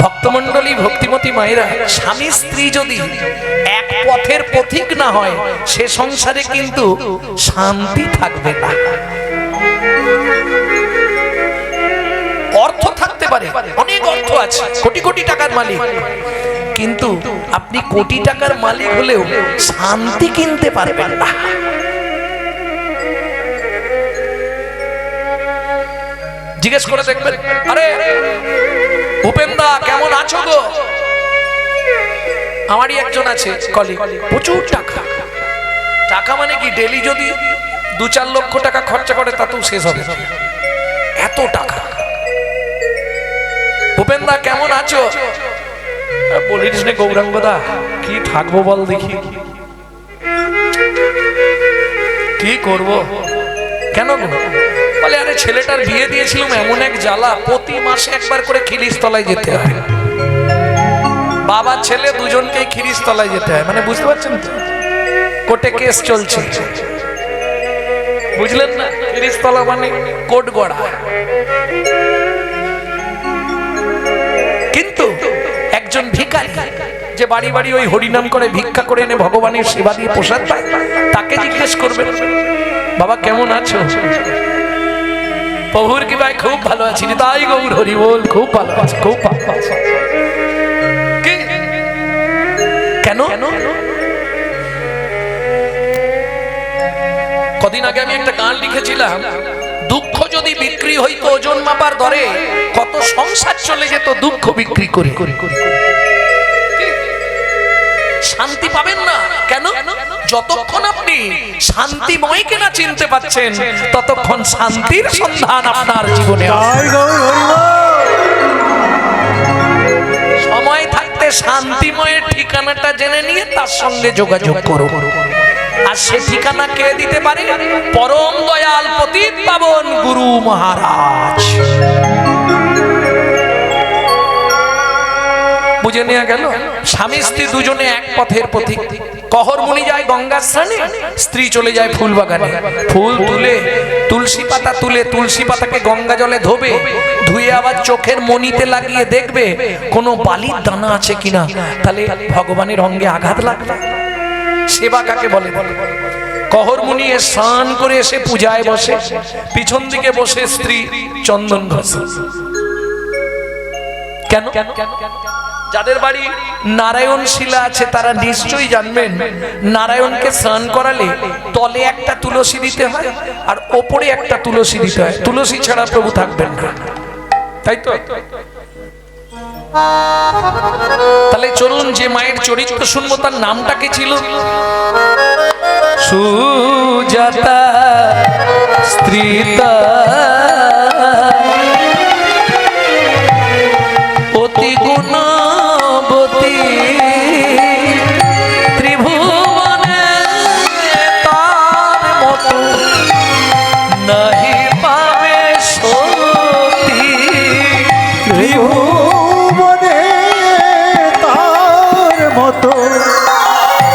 ভক্তমণ্ডলী, ভক্তিমতী মায়েরা, স্বামী স্ত্রী যদি এক পথের পথিক না হয় সে সংসারে কিন্তু শান্তি থাকবে না। অর্থ থাকতে পারে, অনেক অর্থ আছে, কোটি কোটি টাকার মালিক, কিন্তু আপনি কোটি টাকার মালিক হলেও শান্তি কিনতে পারবেন না। জিজ্ঞেস করে দেখবেন, আরে উপেন্দা কেমন আছো গো? আমারই একজন আছে কলিগ, প্রচুর টাকা। টাকা মানে কি, ডেলি যদি 2-4 লক্ষ টাকা খরচা করে তাতেও শেষ হবে, এত টাকা। উপেন্দা কেমন আছো? বলিস নে গৌরাঙ্গদা, কি থাকবো বল দেখি, কি করব? কেন গো? বলে আরে ছেলেটার বিয়ে দিয়েছিলাম, এমন এক জ্বালা, প্রতি মাসে একবার করে খিরিশতলায় যেতে হয়। বাবা ছেলে দুজনকেই খিরিশতলায় যেতে হয়, মানে বুঝতে পারছেন তো, কোর্টে কেস চলছে, বুঝলেন না? খিরিশতলা মানে কোর্ট গড়া। কিন্তু একজন ভিখারি যে বাড়ি বাড়ি ওই হরিনাম করে ভিক্ষা করে এনে ভগবানের সেবা দিয়ে প্রসাদ পায়, তাকে জিজ্ঞেস করবেন, বাবা কেমন আছো? প্রভুর কি ভাই খুব ভালো আছি, তাই গৌর হরি বল, খুব ভালো আছে, খুব ভালো আছে। কেন? কদিন আগে আমি একটা গান লিখেছিলাম, দুঃখ যদি বিক্রি হইতো ওজন মাপার দরে, কত সংসার চলে যেত দুঃখ বিক্রি করে। শান্তি পাবেন না কেন? যতক্ষণ আপনি শান্তিময়কে না চিনতে পাচ্ছেন ততক্ষণ শান্তির সন্ধান আপনার জীবনে। সময় থাকতে শান্তিময়ের ঠিকানাটা জেনে নিয়ে তার সঙ্গে যোগাযোগ করো। আর সে ঠিকানা কে দিতে পারে? পরম দয়াল পতিত পাবন গুরু মহারাজ। বুঝে নেওয়া গেল, স্বামী স্ত্রী দুজনে এক পথের পথিক। কহর মুনি যায় গঙ্গার স্নানে, স্ত্রী চলে যায় ফুল বাগানে। ফুল তুলে তুলসী পাতা তুলে তুলসী পাতাকে গঙ্গা জলে ধোবে, ধুয়ে আবার চোখের মণিতে লাগিয়ে দেখবে কোনো বালির দানা আছে কিনা, তাহলে ভগবানের অঙ্গে আঘাত লাগবে। সেবা কাকে বলে? কহর মুনি স্নান করে এসে পূজায় বসে, পিছন দিকে বসে স্ত্রী চন্দন ঘষে। কেন? যাদের বাড়ি নারায়ণ শিলা আছে তারা নিশ্চয়ই জানবেন, নারায়ণকে স্নান করালে তলে একটা তুলসী দিতে হয় আর ওপরে একটা তুলসী দিতে হয়, তুলসী ছাড়া প্রভু থাকবেন না, তাই তো? তাহলে চলুন যে মায়ের চরিত্র শুনবো তার নামটা কি ছিল? সুজাতা স্ত্রীতা অতি গুণবতী, ত্রিভুবনে তার মতো নাহি পাবে সতী। ত্রিভুবনে তার মতো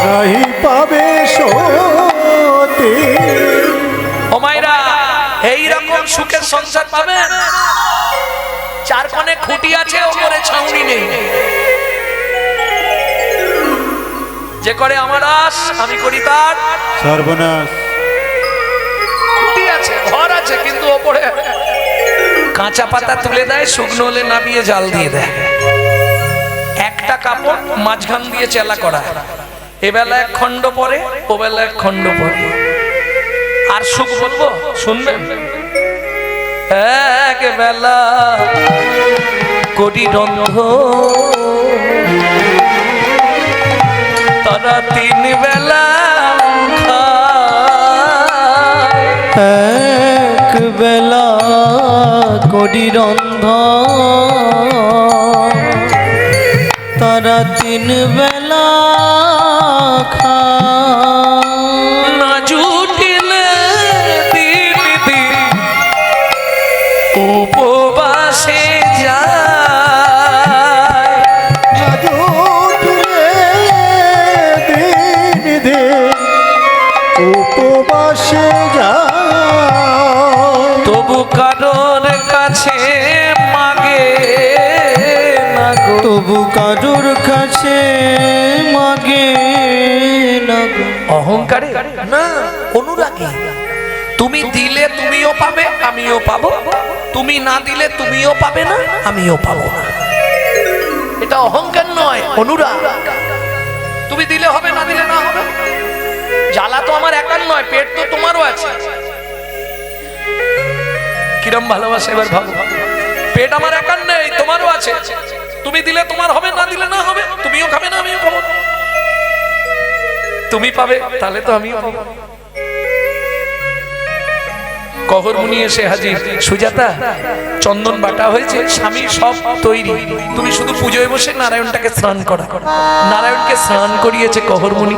নাহি পাবে সতী। ও মায়েরা, এইরকম সুখের সংসার পাবেন? চার কোণে খুঁটি আছে, ওপরে ছাউনি নেই। যে করে আমার আস, আমি করি তার সর্বনাশ। খুঁটি আছে, ঘর আছে, কিন্তু ওপরে কাঁচা পাতা তুলে দেয়, শুকনো হলে নামিয়ে জাল দিয়ে দেয়। একটা কাপড় মাঝখান দিয়ে চেলা করা, এবেলা এক খণ্ড পরে, ওবেলা এক খণ্ড পরে। আর সুখ বলবো, শুনবেন? এক বেলা কোটি রন্ধ, তারা 3 বেলা খায়। এক বেলা কোটি রন্ধ, তারা 3 বেলা খায়। না জুটিলে দিন দিন উপবাসে যায়। না জুটলে দিন দিন উপবাসে যায়। তবু কারোর কাছে মাগে না গো, তবু কারুর কাছে মাগে না গো। অহংকারে না, অনুরাগে। তুমি দিলে তুমিও পাবে, আমিও পাবো। তুমি না দিলে তুমিও পাবে না, আমিও পাবো না। এটা অহংকার নয়, অনুরাগ। তুমি দিলে হবে, না দিলে না হবে। জ্বালা তো আমার একার নয়, পেট তো তোমারও আছে। কিরম ভালোবাসা এবার ভাবো। পেট আমার একার নেই, তোমারও আছে। তুমি দিলে তোমার হবে, না দিলে না হবে। তুমিও খাবে না, আমিও খাবো। তুমি পাবে, তাহলে তো আমিও পাবো। কহর মুনি এসে হাজির। সুজাতা, চন্দন বাটা হয়েছে, স্বামী সব তৈরি, তুমি শুধু পুজোয় বসে নারায়ণটাকে স্নান করা। নারায়ণকে স্নান করিয়েছে কহর মুনি,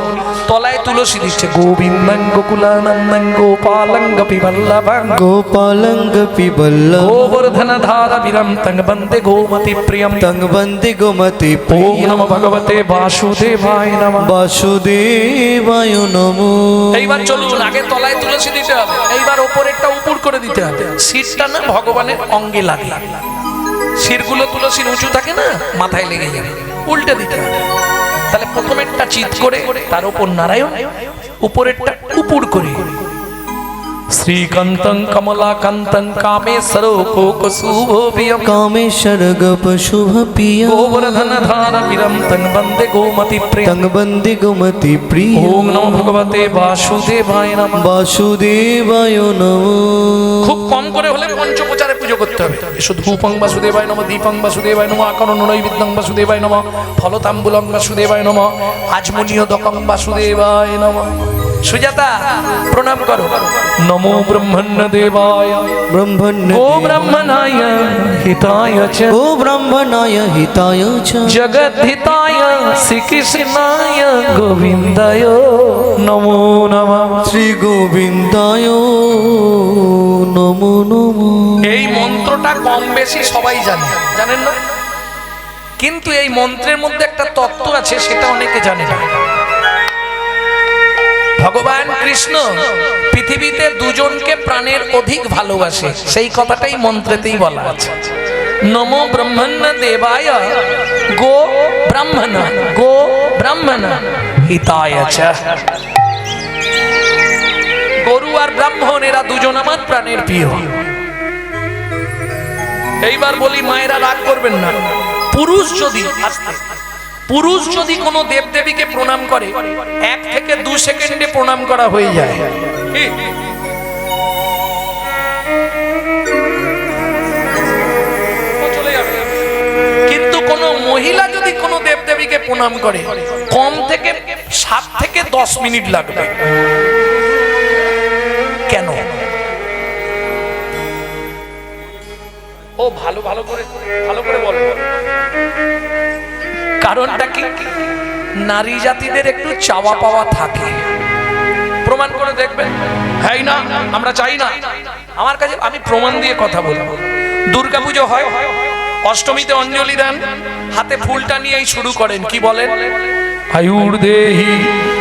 তলায় তুলসী দিচ্ছে। গোবিন্দং গোকুলানন্দং গোপালং গোপীবল্লভং গোপালঙ্গ পিবল্লভ গোবর্ধন ধারা বিরম তং বন্দে গোমতি প্রিয়ম। তং বন্দে গোমতি ওম প্রিয় নমো ভগবতে বাসুদেবায় নমঃ। বাসুদেবায় নমো। এইবার চলুন, আগে তলায় তুলসী দিতে হবে, এইবার ওপরেরটা উপর করে দিতে হবে। শীতটা না ভগবানের অঙ্গে লাগে। শিরগুলো তুলসীর উঁচু থাকে না, মাথায় লেগে যাবে, উল্টে দিতে হবে। তাহলে প্রথমেরটা চিৎ করে, তার উপর নারায়ণ, উপরেরটা উপর করে। শ্রীকান্তং কমলাকান্তং কামেশ্বর কোকশুভোভিয়ম কামেশ্বর গপ শুভ প্রিয় গোবর্ধন ধারা বিরম তং বন্দে গোমতি প্রিয়ম। তং বন্দে গোমতি প্রিয় ওম নমো ভগবতে বাসুদেবায় নমঃ। বাসুদেবায় নমো। খুব কম করে হলে পঞ্চপ্রচারে পুজো করতে হবে। শুধু ধূপং বাসুদেবায় নমঃ, দীপং বাসুদেবায় নমঃ, আকরণ নৈবেদ্যং বাসুদেবায় নমঃ, ফলতাম্বুলং বাসুদেবায় নমঃ, আজমনীয়দকং বাসুদেবায় নমঃ। সুজাতা, প্রণাম করো। নমো ব্রহ্মণ্য দেবায় ব্রহ্মণ্য গো ব্রহ্মণায় হিতায় চ ও ব্রাহ্মণায় হিতায় চ জগদ্ধিতায় শ্রীকৃষ্ণায় গোবিন্দায় নমো নমঃ। শ্রী গোবিন্দায় নমো নমো। এই মন্ত্রটা কম বেশি সবাই জানে, জানেন না? কিন্তু এই মন্ত্রের মধ্যে একটা তত্ত্ব আছে, সেটা অনেকে জানে না। ভগবান কৃষ্ণ পৃথিবীতে দুজনকে প্রাণের অধিক ভালোবাসে, সেই কথাটাই মন্ত্রেতেই বলা আছে। নমো ব্রহ্মণ্য দেবায় গো ব্রাহ্মণ হিতায় চ। গরু আর ব্রাহ্মণ এরা দুজন আমার প্রাণের প্রিয়। এইবার বলি, মায়েরা রাগ করবেন না। পুরুষ যদি কোনো দেবদেবীকে প্রণাম করে, 1 থেকে 2 সেকেন্ডে প্রণাম করা হয়ে যায়। কিন্তু কোন মহিলা যদি কোনো দেবদেবীকে প্রণাম করে, কম থেকে 7 থেকে 10 মিনিট লাগবে। কেন? ও ভালো করে বল। কারণটা কি? নারী জাতিদের একটু চাওয়া পাওয়া থাকে। প্রমাণ করে দেখবেন। হ্যাঁ না, আমরা চাই না। আমার কাছে, আমি প্রমাণ দিয়ে কথা বলবো। দুর্গাপুজো হয়, অষ্টমীতে অঞ্জলি দেন, হাতে ফুলটা নিয়েই শুরু করেন। কি বলেন? আয়ুর দেহি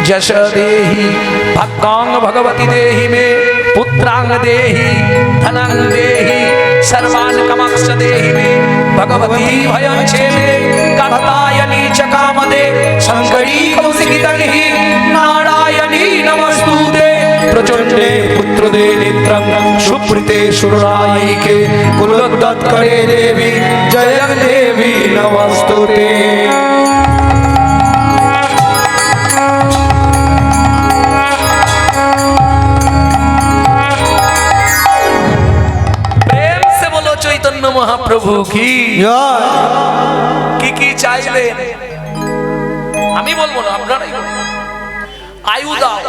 যশ দেহি ভক্তাং ভগবতী দেহি মে পুত্রাং দেহি ধনং দেহি सर्वान् कामांश्च देहि मे भगवती भयं छेमे कात्यायनी च कामदे शंकरी कौशिकितनिहि नारायणी नमस्तुते प्रचंडे पुत्रदे नेत्रं सुप्रीते सुरायिके कुलोद्गतकरे देवी जय देवी नमस्तुते। মহাপ্রভু কি কি চাইলেন আমি বলবো না, আপনারাই বলুন। আয়ু দাও,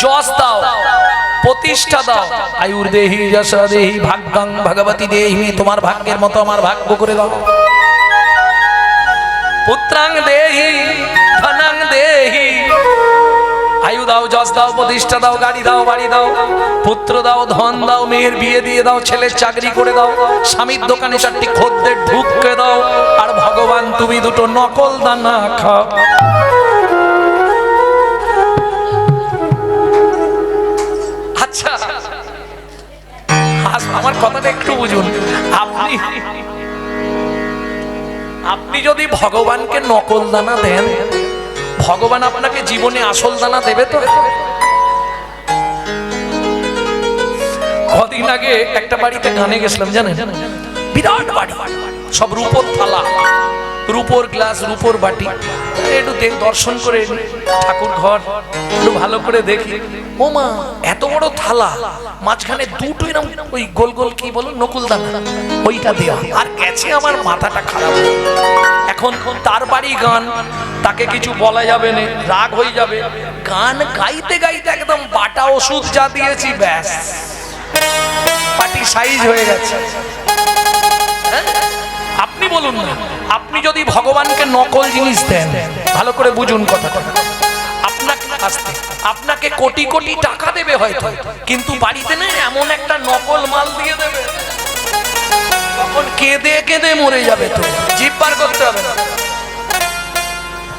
যশ দাও, প্রতিষ্ঠা দাও। আয়ুর দেহি যশ দেহি ভাগ্যং ভগবতী দেহি, তোমার ভাগ্যের মতো আমার ভাগ্য করে দাও। পুত্রাং দেহি ধনং দেহি, আয়ু দাও, যশ দাও, প্রতিষ্ঠা দাও, গাড়ি দাও, বাড়ি দাও, পুত্র দাও, ধন দাও, মেয়ের বিয়ে দিয়ে দাও, ছেলের চাকরি করে দাও, স্বামীর দোকানে 4টি খদ্দের ঢুককে দাও, আর ভগবান তুমি 2টো নকল দানা খাও। আচ্ছা, আমার কথাটা একটু বুঝুন। আপনি আপনি যদি ভগবানকে নকল দানা দেন, ভগবান আপনাকে জীবনে আসল দানা দেবে তো? কদিন আগে একটা বাড়িতে গানে গেছিলাম, জানেন, বিরাট বাড়ি, সব রূপোর থালা, রূপোর গ্লাস, রূপোর বাটি। একটু দর্শন করে ঠাকুর ঘর একটু ভালো করে দেখি, ও মা এত বড় থালা, মাঝখানে দুটো এরকম ওই গোল গোল কি বলো নকুল দানা, ওইটা দেয়া। আর গেছে আমার মাথাটা খারাপ। এখন তার বাড়ি গান, তাকে কিছু বলা যাবে না, রাগ হয়ে যাবে। গান গাইতে গাইতে একদম বাটা ওষুধ যা দিয়েছি, ব্যাস পাটি সাইজ হয়ে গেছে। আপনি বলুন না, আপনি যদি ভগবানকে নকল জিনিস দেন, ভালো করে বুঝুন কথাটা, আপনাকে আসতে আপনাকে কোটি কোটি টাকা দেবে হয়তো, কিন্তু বাড়িতে না এমন একটা নকল মাল দিয়ে দেবে, তখন কেঁদে কেঁদে মরে যাবে। তো জিভ বার করতে হবে না।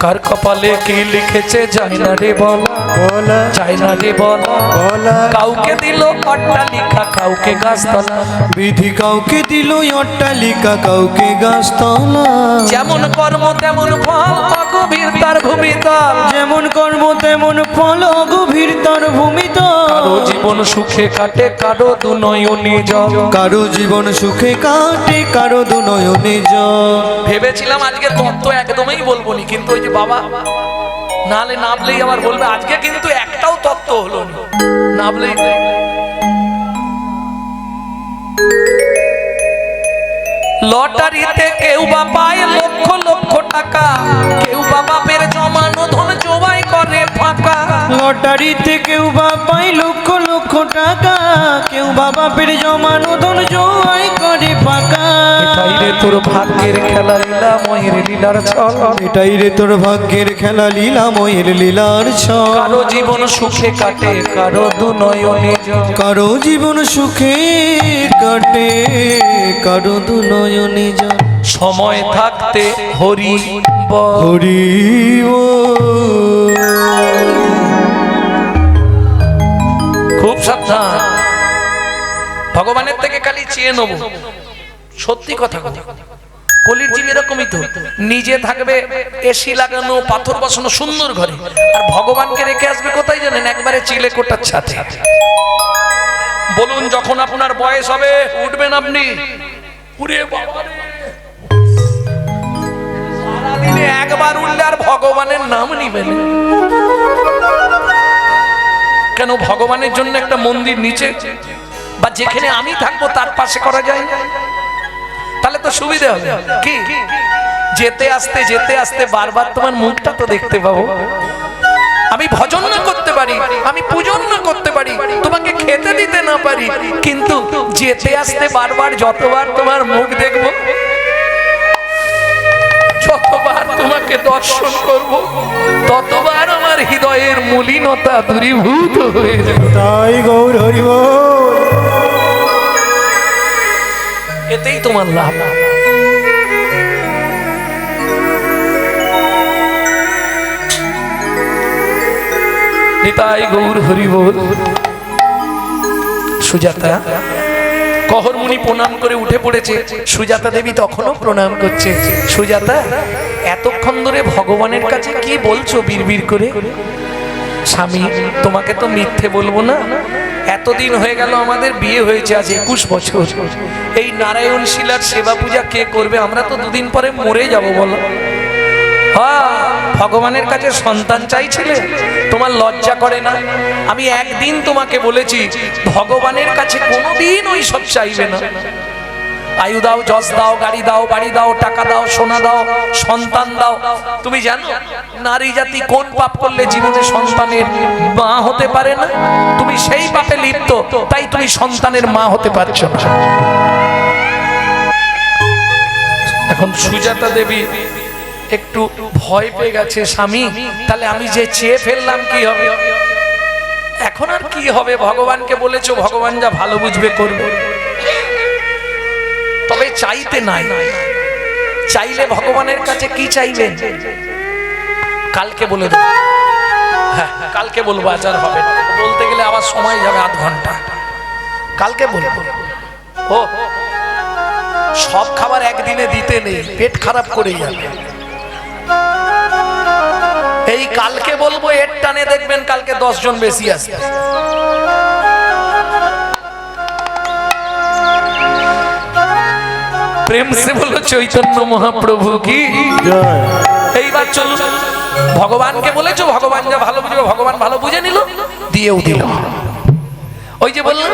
কার কপালে কি লিখেছে যায় না রে বলা, বলা যায় না রে বলা, বলা কাউকে দিল অট্টালিকা, কাউকে গাছতলা, বিধি কাউকে দিল অট্টালিকা, কাউকে গাছতলা। যেমন কর্ম তেমন ফল, গভীর তার ভূমিতল, যেমন কর্ম তেমন ফল, গভীর তার ভূমিতল। কারো জীবন সুখে কাটে, কারো দুনয়নে জল। কারো জীবন সুখে কাটে, কারো দুনয়নে জল। ভেবেছিলাম আজকে তত্ত্ব একদমই বলবো নি, কিন্তু ওই যে বাবা নালে নাবলেই আবার বলবে, আজকে কিন্তু একটাও তত্ত্ব হলো না, নাবলেই। লটারিতে কেউ বা পায় লক্ষ লক্ষ টাকা, কেউ বা বাপের জমানো ধন জবাই করে ফাঁকা। লটারিতে কেউ বা পায় লক্ষ লক্ষ টাকা, কেউ বা বাপের জমানো ধন জবাই করে ফাঁকা। এটাই রে তোর ভাগ্যের খেলা, লীলা ময়ের লীলার ছল। এটাই রে তোর ভাগ্যের খেলা, লীলা ময়ের লীলার ছল। কারো জীবন সুখে কাটে, কারো দুনয়নে জল। কারো জীবন সুখে কাটে, কারো দুনয়নে জল। সময় থাকতে হরি বল। হরি বল। খুব সাবধান, ভগবানের থেকে খালি চেয়ে নেবো, সত্যি কথা কথা। কলির জীব এরকমই তো, নিজে থাকবে এসি লাগানো, পাথর বসানো সুন্দর ঘরে, আর ভগবানকে রেখে আসবে কোথায় জানেন, একবারে চিলে কোটার ছাতে। বলুন যখন আপনার বয়স হবে উঠবেন আপনি, উড়ে বাবা রে, সারাদিনে একবার উঠলে আর ভগবানের নাম নিবেন কেন? ভগবানের জন্য একটা মন্দির নিচে বা যেখানে আমি থাকবো তার পাশে করা যায় না? তাহলে তো সুবিধা হবে। কি যেতে আসতে যেতে আসতে বারবার তোমার মুখটা তো দেখতে পাবো। আমি ভজন না করতে পারি, আমি পূজন না করতে পারি, তোমাকে খেতে দিতে না পারি, কিন্তু যেতে আসতে বারবার যতবার তোমার মুখ দেখবো, যতবার তোমাকে দর্শন করব, ততবার আমার হৃদয়ের মলিনতা দূরীভূত হয়ে যাবে। তাই গৌর হরি বল। এতেই তোমার লাভ। নিতাই গৌর হরি বল। সুজাতা, কহরমুনি প্রণাম করে উঠে পড়েছে, সুজাতা দেবী তখনও প্রণাম করছে। সুজাতা, এতক্ষণ ধরে ভগবানের কাছে কি বলছো বিড়বিড় করে? স্বামী, তোমাকে তো মিথ্যে বলবো না, এতদিন হয়ে গেল আমাদের বিয়ে হয়েছে, আজ 21 বছর। এই নারায়ণ শিলার সেবা পূজা কে করবে? আমরা তো দুদিন পরে মরে যাব, বলো। ভগবানের কাছে সন্তান চাইছিলে, তোমার লজ্জা করে না? আমি একদিন তোমাকে বলেছি ভগবানের কাছে কোনোদিন ওই সব চাইবে না। আয়ু দাও, যশ দাও, গাড়ি দাও, বাড়ি দাও, টাকা দাও, সোনা দাও, সন্তান দাও। তুমি জানো নারী জাতি কোন পাপ করলে জীবনে সন্তানের মা হতে পারে না? তুমি সেই পাপে লিপ্ত, তাই তুমি সন্তানের মা হতে পারছো না। এখন সুজাতা দেবী একটু ভয় পেয়ে গেছে, স্বামী তাহলে আমি যে চেয়ে ফেললাম কি হবে? এখন আর কি হবে? ভগবানকে বলেছো, ভগবান যা ভালো বুঝবে করবে। তবে চাইতে নাই, চাইলে ভগবানের কাছে কি চাইবেন কালকে বলে দেব। হ্যাঁ, কালকে বলবো, আচার হবে না, বলতে গেলে আবার সময় যাবে আধ ঘন্টা। কালকে বলবো। ও সব খাবার একদিনে দিতে নেই, পেট খারাপ করে যাবে। এই কালকে বলবো এর টানে দেখবেন কালকে 10 জন বেশি আসবে। প্রেম সে বলো চৈতন্য মহাপ্রভু কি। এইবার চলুন, ভগবানকে বলেছো, ভগবান যা ভালো বুঝবে ভগবান ভালো বুঝে নিল, দিয়েও দিল। ওই যে বললাম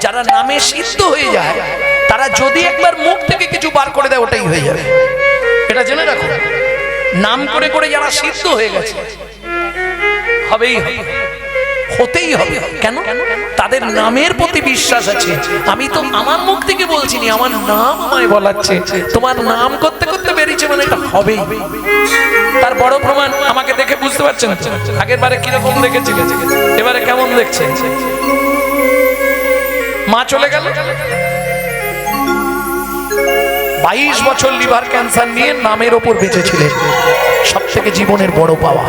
যারা নামে সিদ্ধ হয়ে যায় তারা যদি একবার মুখ থেকে কিছু বার করে দেয় ওটাই হয়ে যাবে, এটা জেনে রাখো। নাম করে করে যারা সিদ্ধ হয়ে গেছে হবেই হবে, হতেই হবে। কেন? তাদের নামের প্রতি বিশ্বাস আছে। আমি তো আমার মুখ থেকে বলছি না, আমার নাম আমায় বলাচ্ছে। তোমার নাম করতে করতে বেরিয়েছে মানে এটা হবেই। তার বড় প্রমাণ আমাকে দেখে বুঝতে পারছেন। আগের বারে কিরকম দেখেছিলেন, এবারে কেমন দেখছেন? মা চলে গেল, 22 বছর লিভার ক্যান্সার নিয়ে নামের ওপর বেঁচেছিলেন। সব থেকে জীবনের বড় পাওয়া,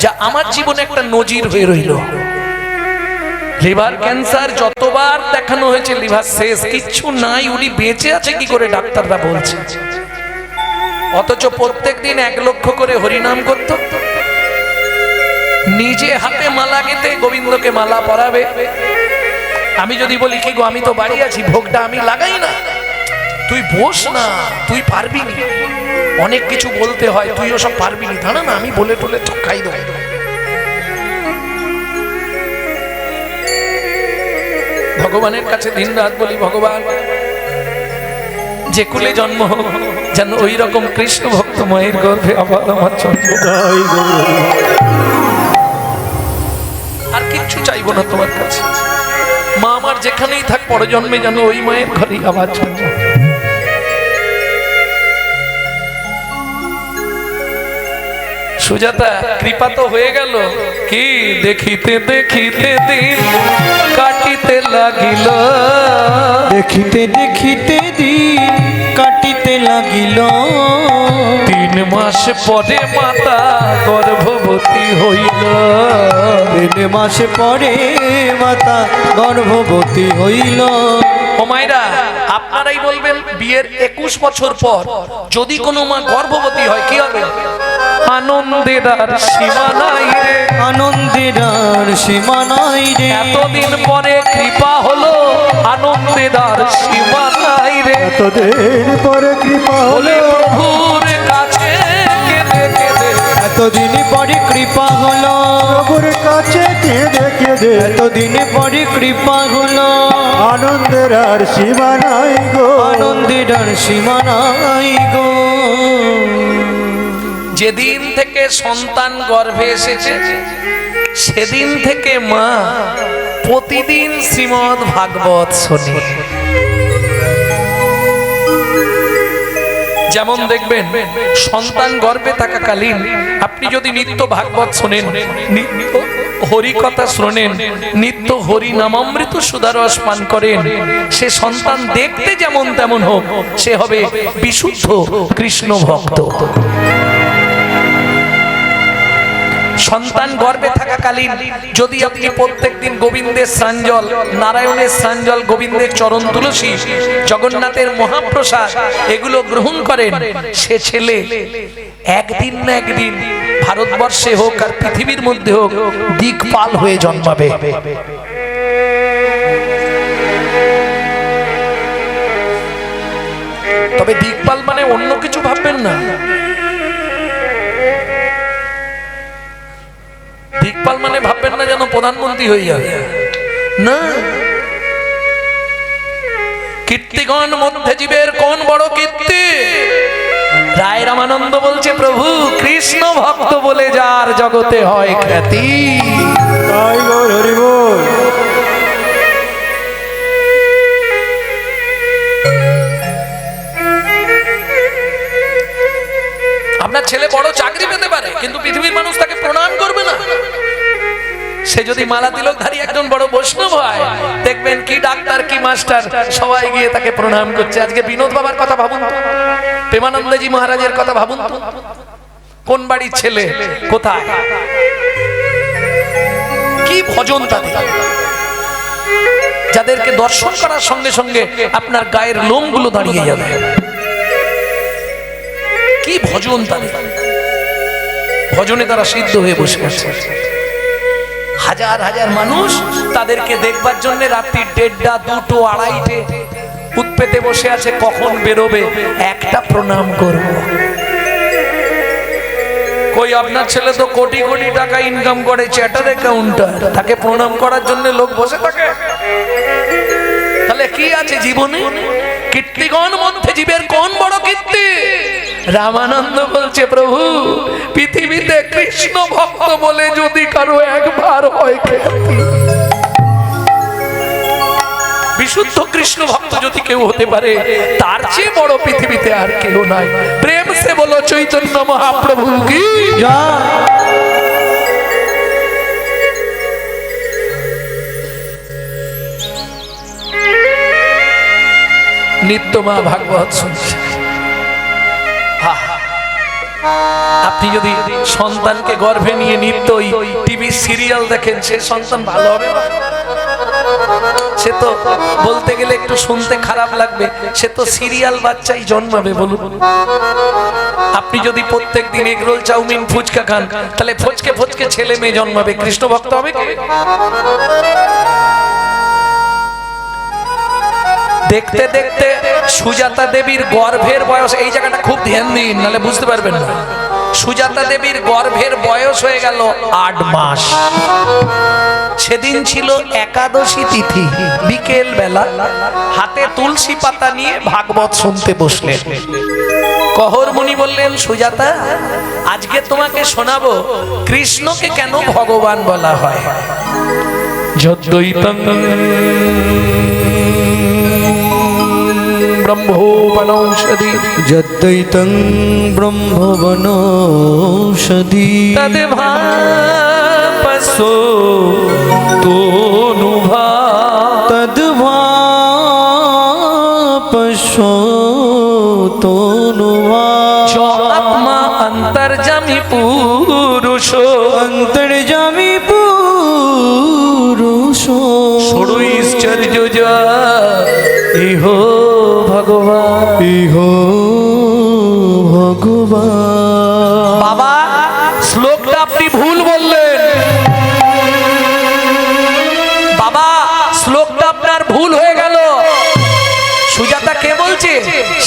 যা আমার জীবনে একটা নজির হয়ে রইল। লিভার ক্যান্সার যতবার দেখানো হয়েছে লিভার শেষ, কিচ্ছু নাই, উনি বেঁচে আছে কি করে ডাক্তাররা বলছে। অথচ প্রত্যেকদিন 1 লক্ষ করে হরিনাম করত, নিজে হাতে মালা গেঁথে গোবিন্দকে মালা পরাবে। আমি যদি বলি কি গো আমি তো বাড়ি আছি, ভোগটা আমি লাগাই না, তুই বস না, তুই পারবি না, অনেক কিছু বলতে হয়, তুই ওসব পারবি না, দাঁড়া না আমি বলে টলে চক্কাই দেবো। ভগবানের কাছে দিন রাত বলি, ভগবান যে কুলে জন্ম হোক যেন ওই রকম কৃষ্ণ ভক্ত মায়ের গর্ভে আবার আমার জন্ম। আর কিচ্ছু চাইবো না তোমার কাছে, মা আমার যেখানেই থাক পরজন্মে যেন ওই মায়ের ঘরেই আবার জন্ম। সুজাতা কৃপা তো হয়ে গেল, কি দেখিতে দেখিতে দিন কাটিতে লাগিল, দেখিতে দেখিতে দিন কাটিতে লাগিল। 3 মাস পরে মাতা গর্ভবতী হইল, 3 মাস পরে মাতা গর্ভবতী হইল। ও মায়েরা আপনারাই বলবেন, বিয়ের 21 বছর পর যদি কোনো মা গর্ভবতী হয় কি হবে? আনন্দের আর সীমা নাই রে, আনন্দের আর সীমা নাই রে। এতদিন পরে কৃপা হলো, আনন্দের আর সীমা নাই রে। এতদিন পরে কৃপা বলে হলো, প্রভুর কাছে কেঁদে কেঁদে, এতদিন পরে কৃপা হলো, প্রভুর কাছে কেঁদে কেঁদে, এতদিন পরে কৃপা হলো। আনন্দের আর সীমা নাই গো, আনন্দের আর সীমা নাই গো। যেদিন থেকে সন্তান গর্ভে এসেছে সেদিন থেকে মা প্রতিদিন শ্রীমদ্ ভাগবত শোনে। যেমন দেখবেন সন্তান গর্ভে থাকাকালীন আপনি যদি নিত্য ভাগবত শোনেন, নিত্য হরি কথা শোনেন, নিত্য হরি নামামৃত সুধারস পান করেন, সে সন্তান দেখতে যেমন তেমন হোক, সে হবে বিশুদ্ধ কৃষ্ণ ভক্ত। সন্তান গর্ভে থাকাকালীন যদি আপনি প্রত্যেকদিন গোবিন্দের স্নানজল, নারায়ণের স্নানজল, গোবিন্দের চরণ তুলসী, জগন্নাথের মহাপ্রসাদ এগুলো গ্রহণ করেন, সে ছেলে একদিন না একদিন ভারতবর্ষে হোক আর পৃথিবীর মধ্যে হোক দিকপাল হয়ে জন্মাবে। তবে দিকপাল মানে অন্য কিছু ভাববেন না, দিকপাল মানে ভাববেন না যেন প্রধানমন্ত্রী হয়ে যাবে না। কীর্তিগণ মধ্যে জীবের কোন বড় কীর্তি? রায় রামানন্দ বলছে, প্রভু কৃষ্ণ ভক্ত বলে যার জগতে হয় খ্যাতি। তাই গৌর হরি বল। আপনার ছেলে বড় চাকরি পেতে পারে কিন্তু পৃথিবীর মানুষ তাকে প্রণাম করবে না। সে যদি মালা তিলকধারী একজন বড় বৈষ্ণব হয়, দেখবেন কি ডাক্তার কি মাস্টার সবাই গিয়ে তাকে প্রণাম করছে। আজকে বিনোদ বাবার কথা ভাবুন তো, প্রেমানন্দজি মহারাজের কথা ভাবুন তো, কোন বাড়ির ছেলে, কোথায়, কি ভজন তাদের। যাদেরকে দর্শন করার সঙ্গে সঙ্গে আপনার গায়ের লোমগুলো দাঁড়িয়ে যাবে। কি ভজন তাদের, ভজনে তারা সিদ্ধ হয়ে বসে আছে। হাজার হাজার মানুষ তাদেরকে দেখবার জন্য রাত্রি 1:30, 2টো, 2:30 উৎপেতে বসে আছে, কখন বেরোবে, একটা প্রণাম করব। কই আপনার ছেলে তো কোটি কোটি টাকা ইনকাম করে, চ্যাটার অ্যাকাউন্টার, তাকে প্রণাম করার জন্য লোক বসে থাকে? তাহলে কি আছে জীবনে? কীর্তিগণ মধ্যে জীবের কোন বড় কীর্তি? রামানন্দ বলছে, প্রভু পৃথিবীতে কৃষ্ণ ভক্ত বলে যদি কারো একবার হয় খ্যাতি, বিশুদ্ধ কৃষ্ণ ভক্ত যদি কেউ হতে পারে, তার চেয়ে বড় পৃথিবীতে আর কেউ নাই। প্রেম সে বলো চৈতন্য মহাপ্রভু কি জয়। নিত্য মা ভাগবত শুনছে। আপনি যদি সন্তানকে গর্ভে নিয়ে নিত্যই টিভি সিরিয়াল দেখেন, সে সন্তান ভালো হবে না? সে তো বলতে গেলে একটু শুনতে খারাপ লাগবে, সে তো সিরিয়াল বাচ্চাই জন্মাবে। বলুন, আপনি যদি প্রত্যেক দিন এগরোল, চাউমিন, ফুচকা খান, তাহলে ফচকে ফচকে ছেলে মেয়ে জন্মাবে, কৃষ্ণ ভক্ত হবে কি? দেখতে দেখতে সুজাতা দেবীর গর্ভের বয়স, এই জায়গাটা খুব ধ্যান দিন, নাহলে বুঝতে পারবেন না। সুজাতা দেবীর গর্ভের বয়স হয়ে গেল 8 মাস। সেদিন ছিল একাদশী তিথি, বিকেল বেলা হাতে তুলসী পাতা নিয়ে ভাগবত শুনতে বসলেন। কহর মুনি বললেন, সুজাতা, আজকে তোমাকে শোনাবো কৃষ্ণকে কেন ভগবান বলা হয়। যদ্বৈতং ব্রহ্মবনৌষধি, যদ্বৈতং ব্রহ্মবনৌষধি, তদ্ভাপসো তনুভা, তদ্ভাপসো তনুভা, আত্মা অন্তর্যামী পুরুষ, অন্তর্যামী পুরুষ, ষড়ৈশ্চর্য ইহ ভগবান, ইহ ভগবান। বাবা, শ্লোকটা আপনি ভুল বললেন। বাবা, শ্লোকটা আপনার ভুল হয়ে গেল। সুজাতা কে বলছে?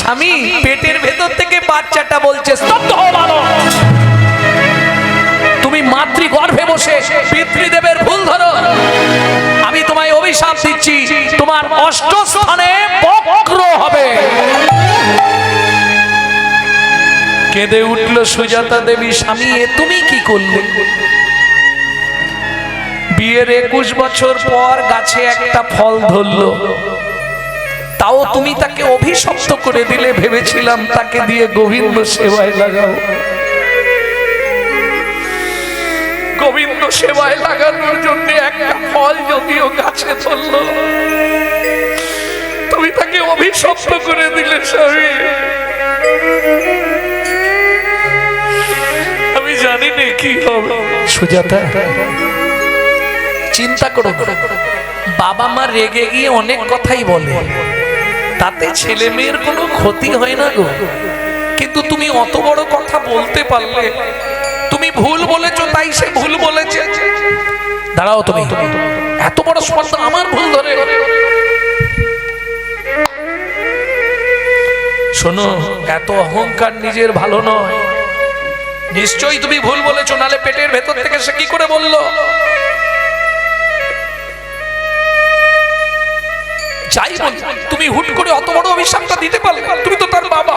স্বামী পেটের ভেতর থেকে বাচ্চাটা বলছে। স্তব্ধ হও বালক। তুমি মাতৃগর্ভে বসে পিতৃদেবের ভুল ধরো। আমি তোমায় অভিশাপ দিচ্ছি, তোমার 8 স্থানে বক্র হবে। কেঁদে উঠল সুজাতা দেবী, স্বামী এ তুমি কি করলে? বিয়ের 21 বছর পর গাছে একটা ফল ধরলো, তাও তুমি তাকে অভিশপ্ত করে দিলে। ভেবেছিলাম তাকে দিয়ে গোবিন্দ সেবায় লাগাও। গোবিন্দ সেবায় লাগানোর জন্য একটা ফল যদিও গাছে ধরলো, তুমি তাকে অভিশপ্ত করে দিলে। স্বামী আমি জানি না কি হবে। সুজাতা, চিন্তা করো। বাবা মা রেগে গিয়ে অনেক কথাই বলে, তাতে ছেলে মেয়ের কোনো ক্ষতি হয় না গো। কিন্তু তুমি অত বড় কথা বলতে পারলে? তুমি ভুল বলেছো তাই সে ভুল বলেছে। দাঁড়াও, তুমি এত বড় স্পর্ধা আমার ভুল ধরে। শোনো, এত অহংকার নিজের ভালো নয়। নিশ্চয়ই তুমি ভুল বলেছো, নালে পেটের ভেতর থেকে সে কি করে বললো? যাই বল, তুমি হুট করে অত বড় অভিশাপটা দিতে পারলে? তুমি তো তার বাবা।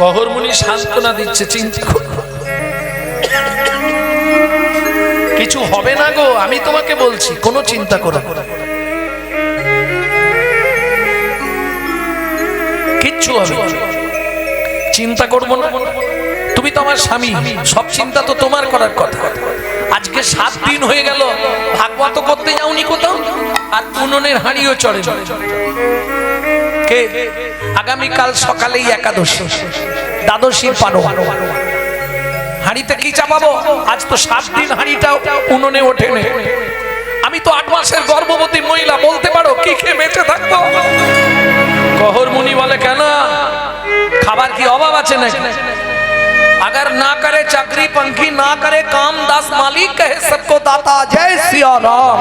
কহর মুনি সান্ত্বনা দিচ্ছে, চিন্তা করো, কিছু হবে না গো। আমি তোমাকে বলছি, কোনো চিন্তা করো না, কিচ্ছু হবে না। চিন্তা করবো না। তুমি তো আমার স্বামী, সব চিন্তা তো তোমার করার কথা। আজকে 7 দিন হয়ে গেল ভাগবত করতে যাওনি কোথাও, আর উনুনের হাঁড়িও চড়ে। কে? আগামীকাল সকালেই একাদশী, দ্বাদশীর পারো। হাঁড়িতে কি চাপাবো? আজ তো 7 দিন হাঁড়িটাও উনুনে ওঠেনি। আমি তো 8 মাসের গর্ভবতী মহিলা, বলতে পারো কি খেয়ে বেঁচে থাকবো? কহর মুনি বলে, কেন খাবার কি অভাব আছে নাকি? अगर ना करे चाकरी पंखी, ना करे काम, दास मालिक कहे सबको दाता, जय सिया राम।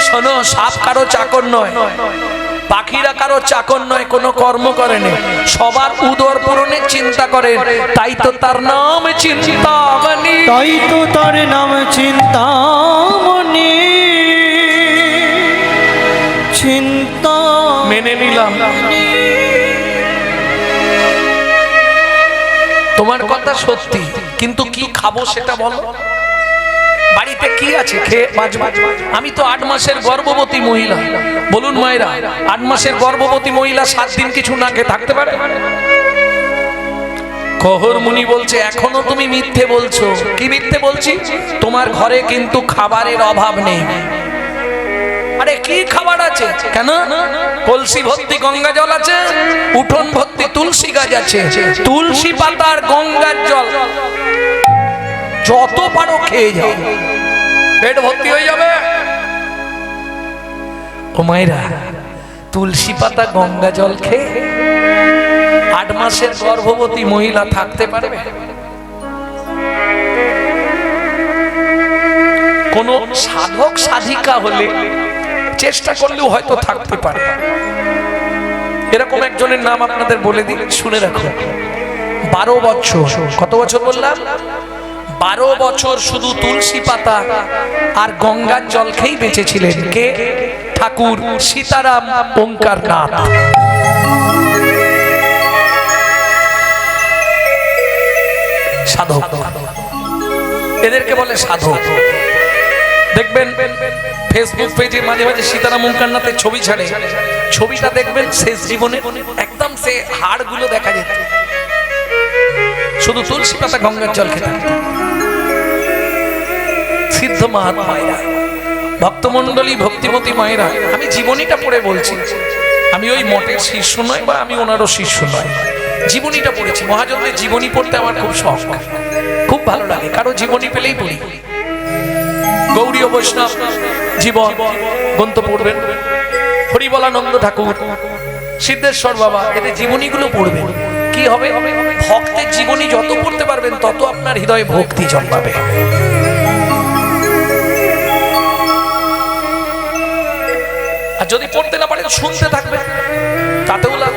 শোনো, সাপ কারো চাকর নয়, পাখিরা কারো চাকর নয়, কোনো কর্ম করেনি, সবার উদর পূরণের চিন্তা করে, তাই তো তার নাম চিন্তামণি। তাই তো তার নাম চিন্তামণি। চিন্তা মেনে নিলাম, তোমার কথা সত্যি, কিন্তু কি খাবো সেটা বলো। বাড়িতে কি আছে খেয়ে বাঁচবো? আমি তো 8 মাসের গর্ভবতী মহিলা। বলুন মায়েরা, 8 মাসের গর্ভবতী মহিলা 7 দিন কিছু না খেয়ে থাকতে পারে? কহর মুনি বলছে, এখনো তুমি মিথ্যে বলছো। কি মিথ্যে বলছি? তোমার ঘরে কিন্তু খাবারের অভাব নেই। আরে কি খাবার আছে? কেন? কলসি ভর্তি গঙ্গা জল আছে, উঠোন ভর্তি তুলসী গাছ আছে, তুলসী পাতার গঙ্গার জল যত পারো খেয়ে যাও, পেট ভর্তি হয়ে যাবে। ও মায়েরা, তুলসী পাতা গঙ্গা জল খেয়ে 8 মাসের গর্ভবতী মহিলা থাকতে পারবে? কোন সাধক সাধিকা হলে চেষ্টা করলেও হয়তো থাকতে পারে। এরকম একজনের নাম আপনাদের বলে দিই, শুনে রাখুন। 12 বছর, কত বছর বললাম? 12 বছর শুধু তুলসী পাতা আর গঙ্গার জল খেয়েই বেঁচেছিলেন। কে? ঠাকুর সীতারাম ওঙ্কারনাথ। সাধক, এদেরকে বলে সাধক। দেখবেন ফেসবুক পেজে মাঝে মাঝে সীতারাম ওঙ্কারনাথের ছবি ছাড়ে, ছবিটা দেখবেন শেষ জীবনে একদম সে হাড়গুলো দেখা যেত, শুধু তুলসী পাতা গঙ্গার জল খেতে। সিদ্ধ মহাত্মায়েরা, ভক্তমণ্ডলী, ভক্তিমতী মায়েরা, আমি জীবনীটা পড়ে বলছি। আমি ওই মঠের শিষ্য নয়, বা আমি ওনারও শিষ্য নয়, জীবনীটা পড়েছি। মহাজনদের জীবনী পড়তে আমার খুব শখ, খুব ভালো লাগে, কারো জীবনী পেলেই পড়ি। গৌরী বৈষ্ণব জীবন গ্রন্থ পড়বেন, হরিবলানন্দ ঠাকুর, সিদ্ধেশ্বর বাবা, এদের জীবনীগুলো পড়বেন। কি হবে? ভক্তের জীবনী যত পড়তে পারবেন তত আপনার হৃদয়ে ভক্তি জন্মাবে। আর যদি পড়তে না পারেন শুনতে থাকবে, তাতেও লাভ।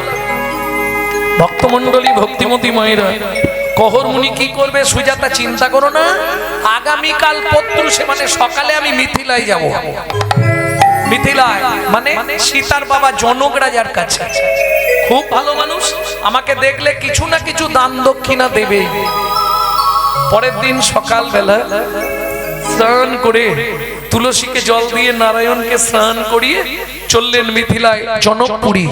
ভক্তমণ্ডলী, ভক্তিমতী মায়েরা, কহর মুনি কি করবে? সুজাতা চিন্তা করো না, আগামীকাল পত্রুষে মানে সকালে আমি মিথিলায় যাব। মিথিলায় মানে সীতার বাবা জনক রাজার কাছে। খুব ভালো মানুষ, আমাকে দেখলে কিছু না কিছু দান দক্ষিণা দেবে। পরের দিন সকালবেলা স্নান করে তুলসীকে জল দিয়ে নারায়ণকে স্নান করিয়ে চললেন মিথিলায় জনকপুরী।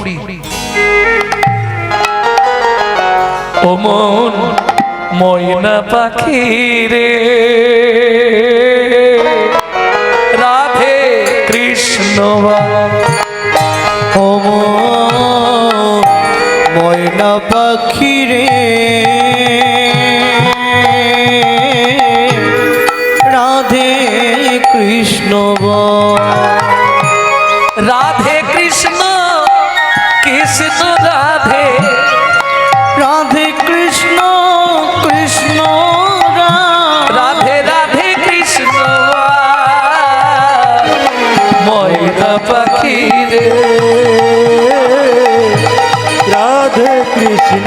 ও মন ময়না পাখি রে, রাধে কৃষ্ণ। ও ময়না পাখি রে, রাধে কৃষ্ণ। রাধে কৃষ্ণ, কৃষ্ণ রাধে, রাধে কৃষ্ণ, কৃষ্ণ রাধে রাধে কৃষ্ণ। ময়না পাখি রে, রাধে কৃষ্ণ।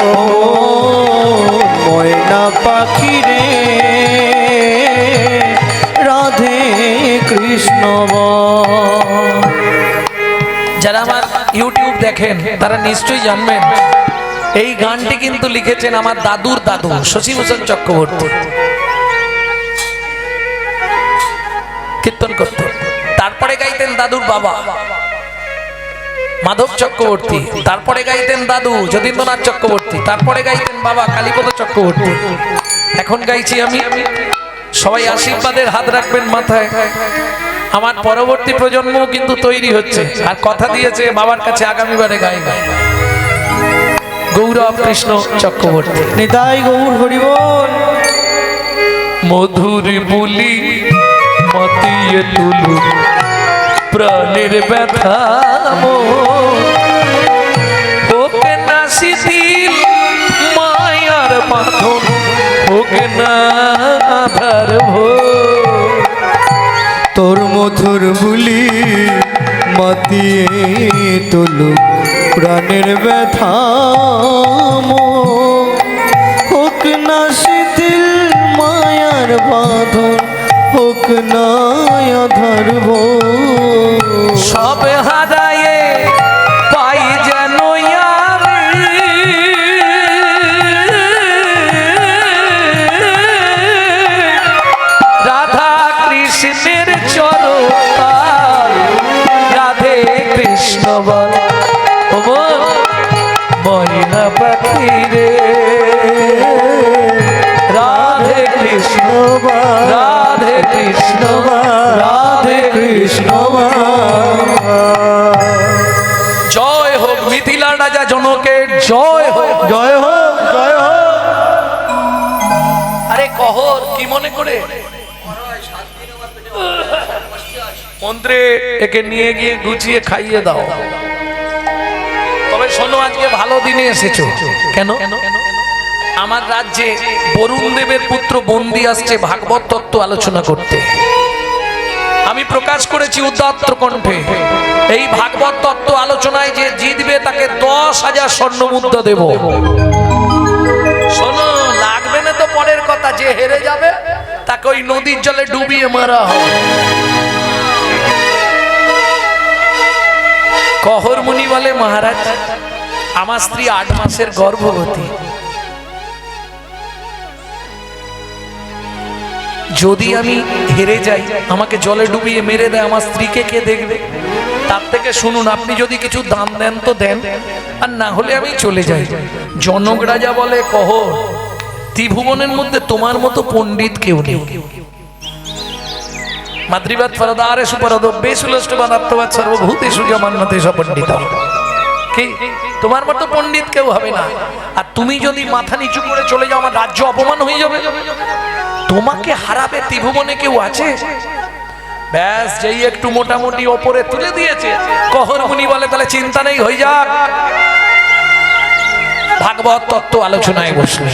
ও ময়না পাখি রে, রাধে কৃষ্ণ। যারা আমার ইউটিউব দেখেন তারা নিশ্চয়ই জানবেন এই গানটি কিন্তু লিখেছেন আমার দাদুর দাদু শশীভূষণ চক্রবর্তী। কীর্তন করতেন, তারপরে গাইতেন দাদুর বাবা মাধব চক্রবর্তী, তারপরে গাইতেন দাদু যতীন্দ্রনাথ চক্রবর্তী, তারপরে গাইতেন বাবা কালীপদ চক্রবর্তী। এখন গাইছি আমি। সবাই আশীর্বাদের হাত রাখবেন মাথায়। আমার পরবর্তী প্রজন্ম কিন্তু তৈরি হচ্ছে, আর কথা দিয়েছে বাবার কাছে আগামীবারে গাইবে। গৌরব কৃষ্ণ চক্রবর্তী। নিতাই গৌর হরি বল। মধুর বুলি মতিয়ে তুলু প্রাণের ব্যথা ওকে না শিথিল মায়ার বাঁধন ওকে না আধার তোর মধুর বুলি মাতিয়ে তোলো প্রাণের ব্যথা হোক না শিথিল মায়ার বাঁধন হোক না আধার সব হারায়ে পাই যেন আমি রাধা কৃষ্ণের চরণ রাধে কৃষ্ণ বল ময়না পাখি রে রাধে কৃষ্ণ রাধে কৃষ্ণ রাধে কৃষ্ণ। জয় হোক মিথিলা রাজা জনকের জয় হোক জয় হোক জয় হোক। আরে কহর কি মনে করে মন্ত্রে একে নিয়ে গিয়ে গুছিয়ে খাইয়ে দাও। তবে শোনো আজকে ভালো দিনে এসেছো। কেন? আমার রাজ্যে বরুণ দেবের পুত্র বন্দি আসছে ভাগবত তত্ত্ব আলোচনা করতে। আমি প্রকাশ করেছি উদাত্ত কণ্ঠে এই ভাগবত তত্ত্ব আলোচনায় যে জিতবে তাকে 10,000 স্বর্ণ মুদ্রা দেব। শোনো লাগবে না তো পরের কথা, যে হেরে যাবে তাকে ওই নদীর জলে ডুবিয়ে মারা হবে। কহর মুনি বলে মহারাজ আমার স্ত্রী 8 মাসের গর্ভবতী, যদি আমি হেরে যাই আমাকে জলে ডুবিয়ে মেরে দেয় আমার স্ত্রীকে কে দেখবে? তার থেকে শুনুন আপনি যদি কিছু দান দেন তো দেন, আর না হলে আমি চলে যাই। জনক রাজা বলে কহর ত্রিভুবনের মধ্যে তোমার মতো পণ্ডিত কেউ নেই। মাতৃবাদ ফরদারে সুপরদব্বে সুলষ্টবাদ আত্মবাদ সর্বভূতেষু জামান্নতে সপণ্ডিত। কি তোমার মতো পণ্ডিত কেউ হবে না। আর তুমি যদি মাথা নিচু করে চলে যাও আমার রাজ্য অপমান হয়ে যাবে। তোমাকে হারাবে ত্রিভুবনে কেউ আছে? ব্যাস যেই একটু মোটামুটি ওপরে তুলে দিয়েছে কহর মুনি বলে তাহলে চিন্তা নেই, হয়ে যাক। ভাগবত তত্ত্ব আলোচনায় বসলে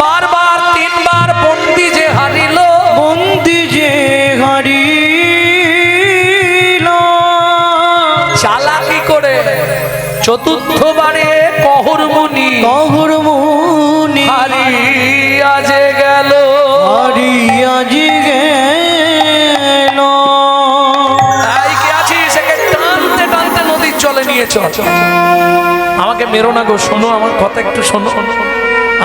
বারবার 3 বার বন্দি যে হারিল বন্দি যে হারিল চালাকি করে 4র্থবারে কহর মুনি হারিয়া যে গেল হারিয়া যে গেল। তাই কে আছিস একে টানতে টানতে নদীর জলে নিয়ে চল। আমাকে মেরো না গো, শোনো আমার কথা একটু শোনো।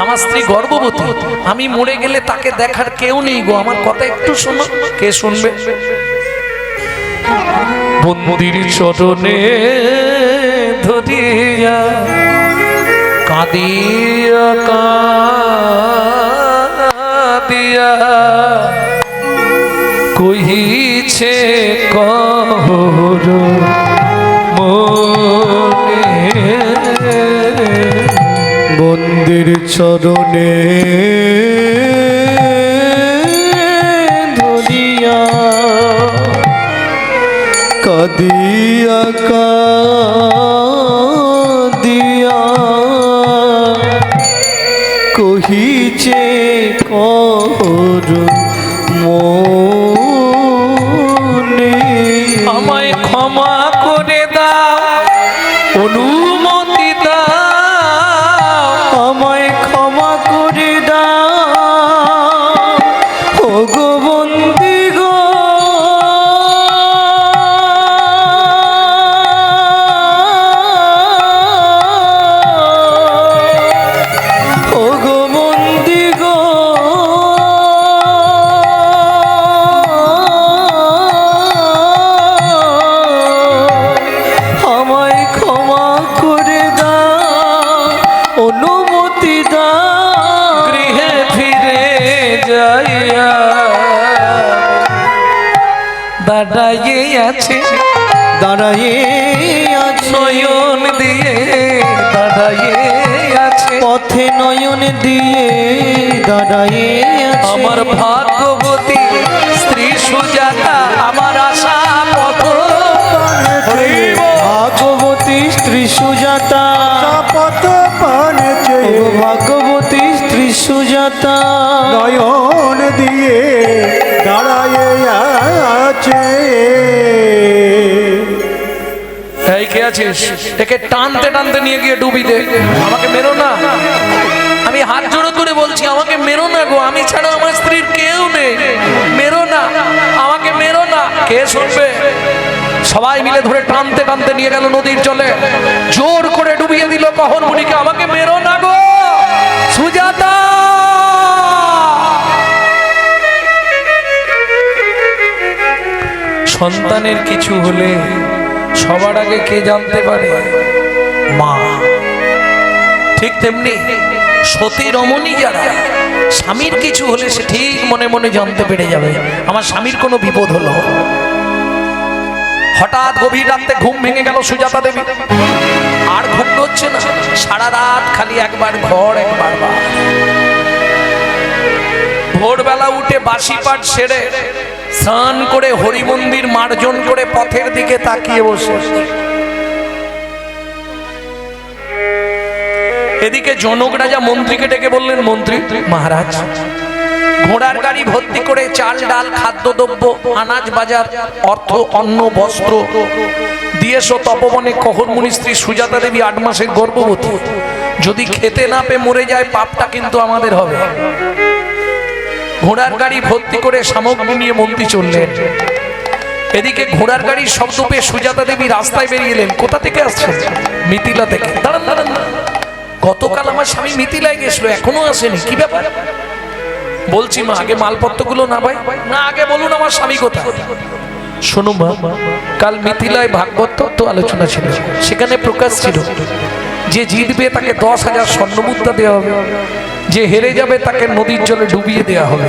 আমার স্ত্রী গর্ভবতী, আমি মরে গেলে তাকে দেখার কেউ নেই গো, আমার কথা একটু শোনো। কে শুনবে? বন্দির চরণে ধরিয়া কাঁদিয়া কাঁদিয়া কহিছে কহর মনে বন্দির চরণে ধরিয়া কাঁদিয়া কাঁদিয়া কহিছে কহর মনে আমায় ক্ষমা করে দাও, অনুমতি দাও, আমায় ক্ষমা করে দাও ও গো বন্দি গো। ও গো বন্দি গো আমায় ক্ষমা করে দাও, অনুমতি দাও গৃহে ফিরে যাইয়া দাঁড়াইয়ে আছে দাঁড়াইয়ে আছে নয়ন দিয়ে দাঁড়াইয়ে নয়ন দিয়ে দাঁড়ায়ে আছে। আমার ভাগ্যবতী স্ত্রী সুজাতা আমার আশা পথ ভাগ্যবতী স্ত্রী সুজাতা, পথ পানে চেয়ে ভাগ্যবতী স্ত্রী সুজাতা নয়ন দিয়ে দাঁড়ায়ে আছে। এই কে আছিস? একে টানতে টানতে নিয়ে গিয়ে ডুবি দে। আমাকে মেরো না, আমি হাত জোড়ো করে বলছি, আমাকে মেরো না গো, আমি ছাড়া আমার স্ত্রীর কেউ নেই, মেরো না, আমাকে মেরো না। কে শুনবে? সবাই মিলে ধরে টানতে টানতে নিয়ে গেল নদীর জলে, জোর করে ডুবিয়ে দিল কহর মুনিকে। আমাকে মেরো না গো সুজাতা। সন্তানের কিছু হলে সবার আগে কে জানতে পারে? মা। ঠিক তেমনি সতী রমণী যারা, স্বামীর কিছু হলে সে ঠিক মনে মনে জানতে পেরে যাবে আমার স্বামীর কোনো বিপদ হলো। হঠাৎ গভীর রাতে ঘুম ভেঙে গেল সুজাতা দেবী, আর ঘুম হচ্ছে না, সারা রাত খালি একবার ঘর একবার বার। ভোরবেলা উঠে বাসি পাঠ সেরে স্নান করে হরি মন্দির মার্জন করে পথের দিকে তাকিয়ে বসে। এদিকে জনক রাজা মন্ত্রীকে ডেকে বললেন, মন্ত্রী মহারাজ, ঘোড়ার গাড়ি ভর্তি করে চাল ডাল খাদ্যদ্রব্য আনাজ বাজার অর্থ অন্ন বস্ত্র দিয়েছো তপবনে কহর মুনি স্ত্রী সুজাতা দেবী 8 মাসের গর্ভবতী, যদি খেতে না পেয়ে মরে যায় পাপটা কিন্তু আমাদের হবে। ঘোড়ার গাড়ি ভর্তি করে সামগ্রী নিয়ে মন্ত্রী চললেন। এদিকে ঘোড়ার গাড়ির শব্দ পেয়ে সুজাতা দেবী রাস্তায় বেরিয়ে এলেন। কোথা থেকে আসছেন? মিথিলা থেকে। দাঁড়ান দাঁড়ান, গতকাল আমার স্বামী মিথিলায় গেছিল, এখনো আসেনি, কি ব্যাপার? বলছি মা, আগে মালপত্রগুলো না ভাই না, আগে বলুন আমার স্বামী কোথায়। শোনো মা, কাল মিথিলায় ভাগবত তত্ত্ব আলোচনা ছিল, সেখানে প্রকাশ ছিল যে জিতবে তাকে 10,000 স্বর্ণমুদ্রা দেওয়া হবে, যে হেরে যাবে তাকে নদীর জলে ডুবিয়ে দেওয়া হবে।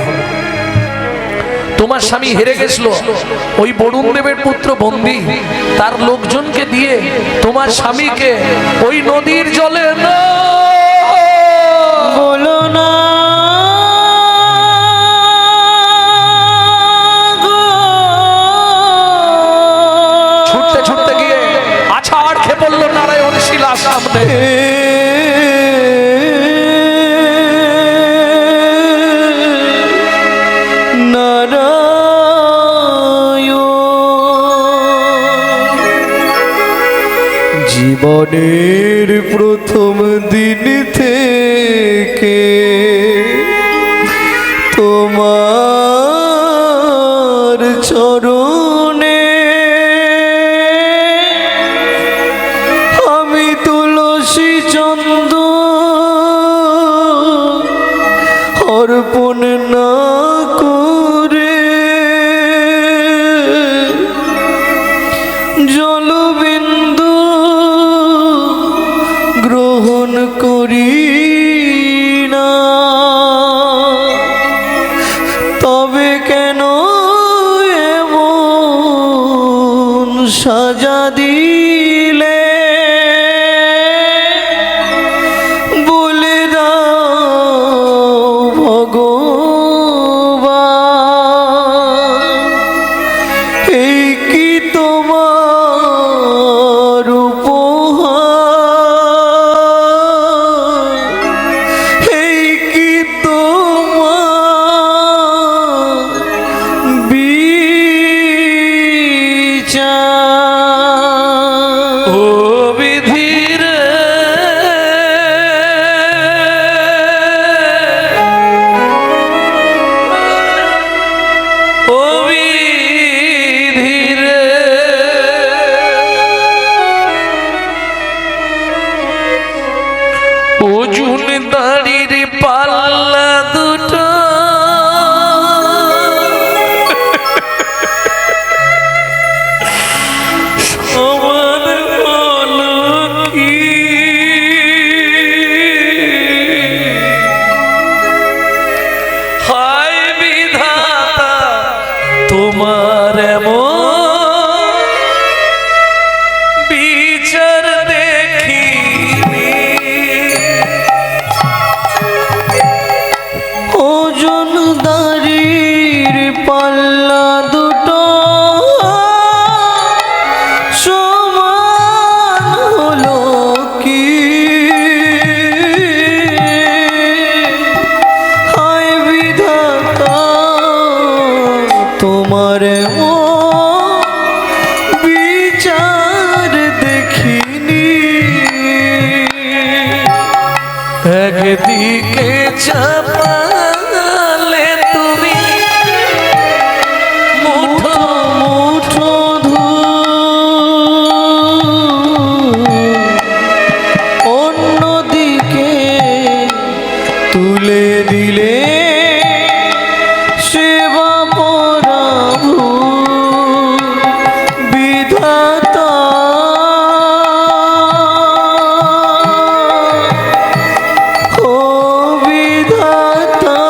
তোমার স্বামী হেরে গেছিল, ওই বরুণ দেবের পুত্র বন্দী তার লোকজনকে দিয়ে তোমার স্বামীকে ওই নদীর জলে না বলো না ছুটতে ছুটতে গিয়ে আছাড় খেয়ে পড়লো নারায়ণ শিলা সামনে। জীবনের প্রথম দিন থেকে তোমার চরণে আমি তুলসী চন্দ অর্পণ না করে জলবিন্দু গ্রহণ করি না, তবে কেন এমন সাজা দিলে বলে দাও ভগবান, এই কি তোমার উপহার, এই কি তোমার বিচার। পাল্লা দুটো সমান হলো কি? হায় বিধাতা তোমার বিচার দেখিনি। একদিকে চাপালে তুমি মুঠো মুঠো অন্যদিকে তুলে দিলে সেবা পরাভু বিধাতা। ও বিধাতা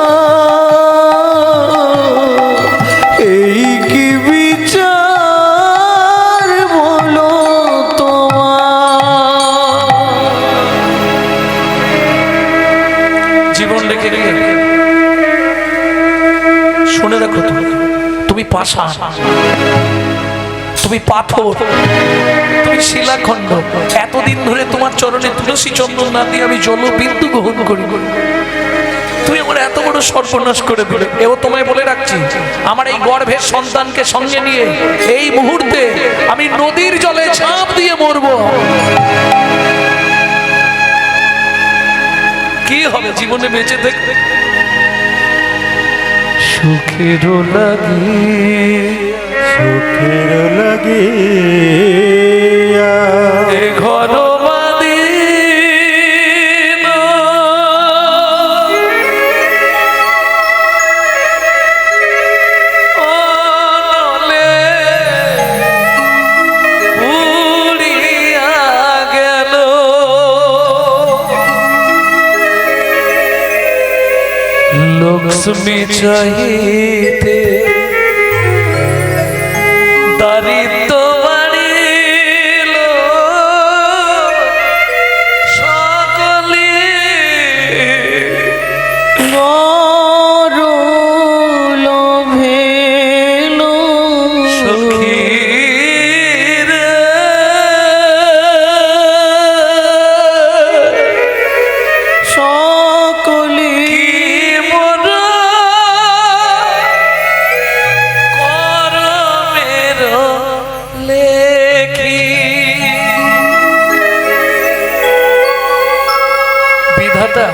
এই কি বিচার বলো তোমার? জীবন রেখে গিয়ে শুনে রাখো, তুমি পাষাণ, তুমি পাথর, তুমি শিলাখণ্ড। এতদিন ধরে তোমার চরণে তুলসী চন্দন না দিয়ে আমি জলবিন্দু গ্রহণ করি। তুমি আমার এত বড় সর্বনাশ করে দিলে। এও তোমায় বলে রাখছি, আমার এই গর্ভের সন্তানকে সঙ্গে নিয়ে এই মুহূর্তে আমি নদীর জলে ঝাঁপ দিয়ে মরবো। কি হবে জীবনে বেঁচে থাকতে? সুখের লাগে, সুখের লাগে এ ঘর বাঁধিল, অনলে উড়িয়া গেল। লক্ষ্মী চাহিতে দারিদ্র বাড়িল, সকলে নর লোভেল সখীর সকলে মোর করমের লেখি। বিধাতা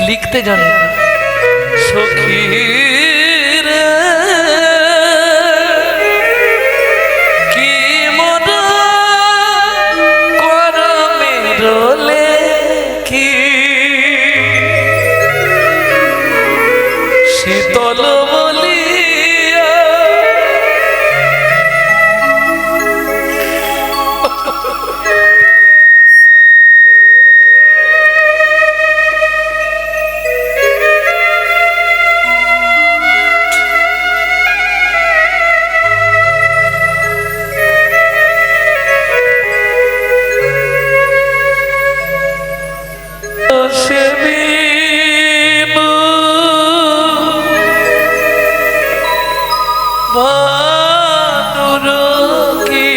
লিখতে জানে না, সখীর কি মোর করমের লেখি। শীতল বলিয়া সেবিনু বানুর কি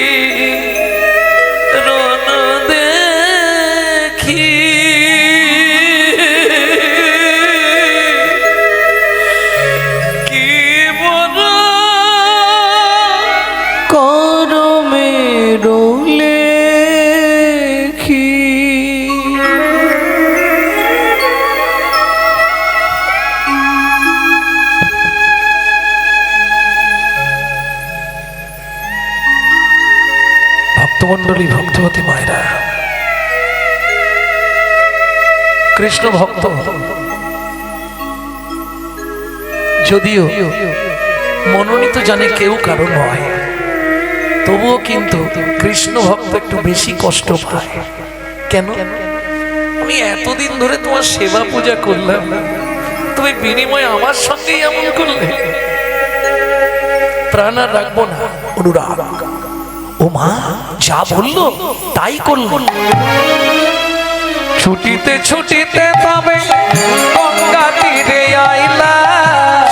রণ দেখি। কি মন করমের লেখি। ভক্তমণ্ডলী, ভক্তবতী মায়েরা, কৃষ্ণ ভক্ত যদিও মনোনীত জানে কেউ কারো নয়, তবুও কিন্তু কৃষ্ণ ভক্ত একটু বেশি কষ্ট পায়। কেন? আমি এতদিন ধরে তোমার সেবা পূজা করলাম, তুমি বিনিময়ে আমার সঙ্গেই এমন করলে। প্রাণ আর রাখবো না, অনুরাগ। ও মা যা বললো তাই করলো। ছুটিতে ছুটিতে তবে গঙ্গা তীরে আইলা,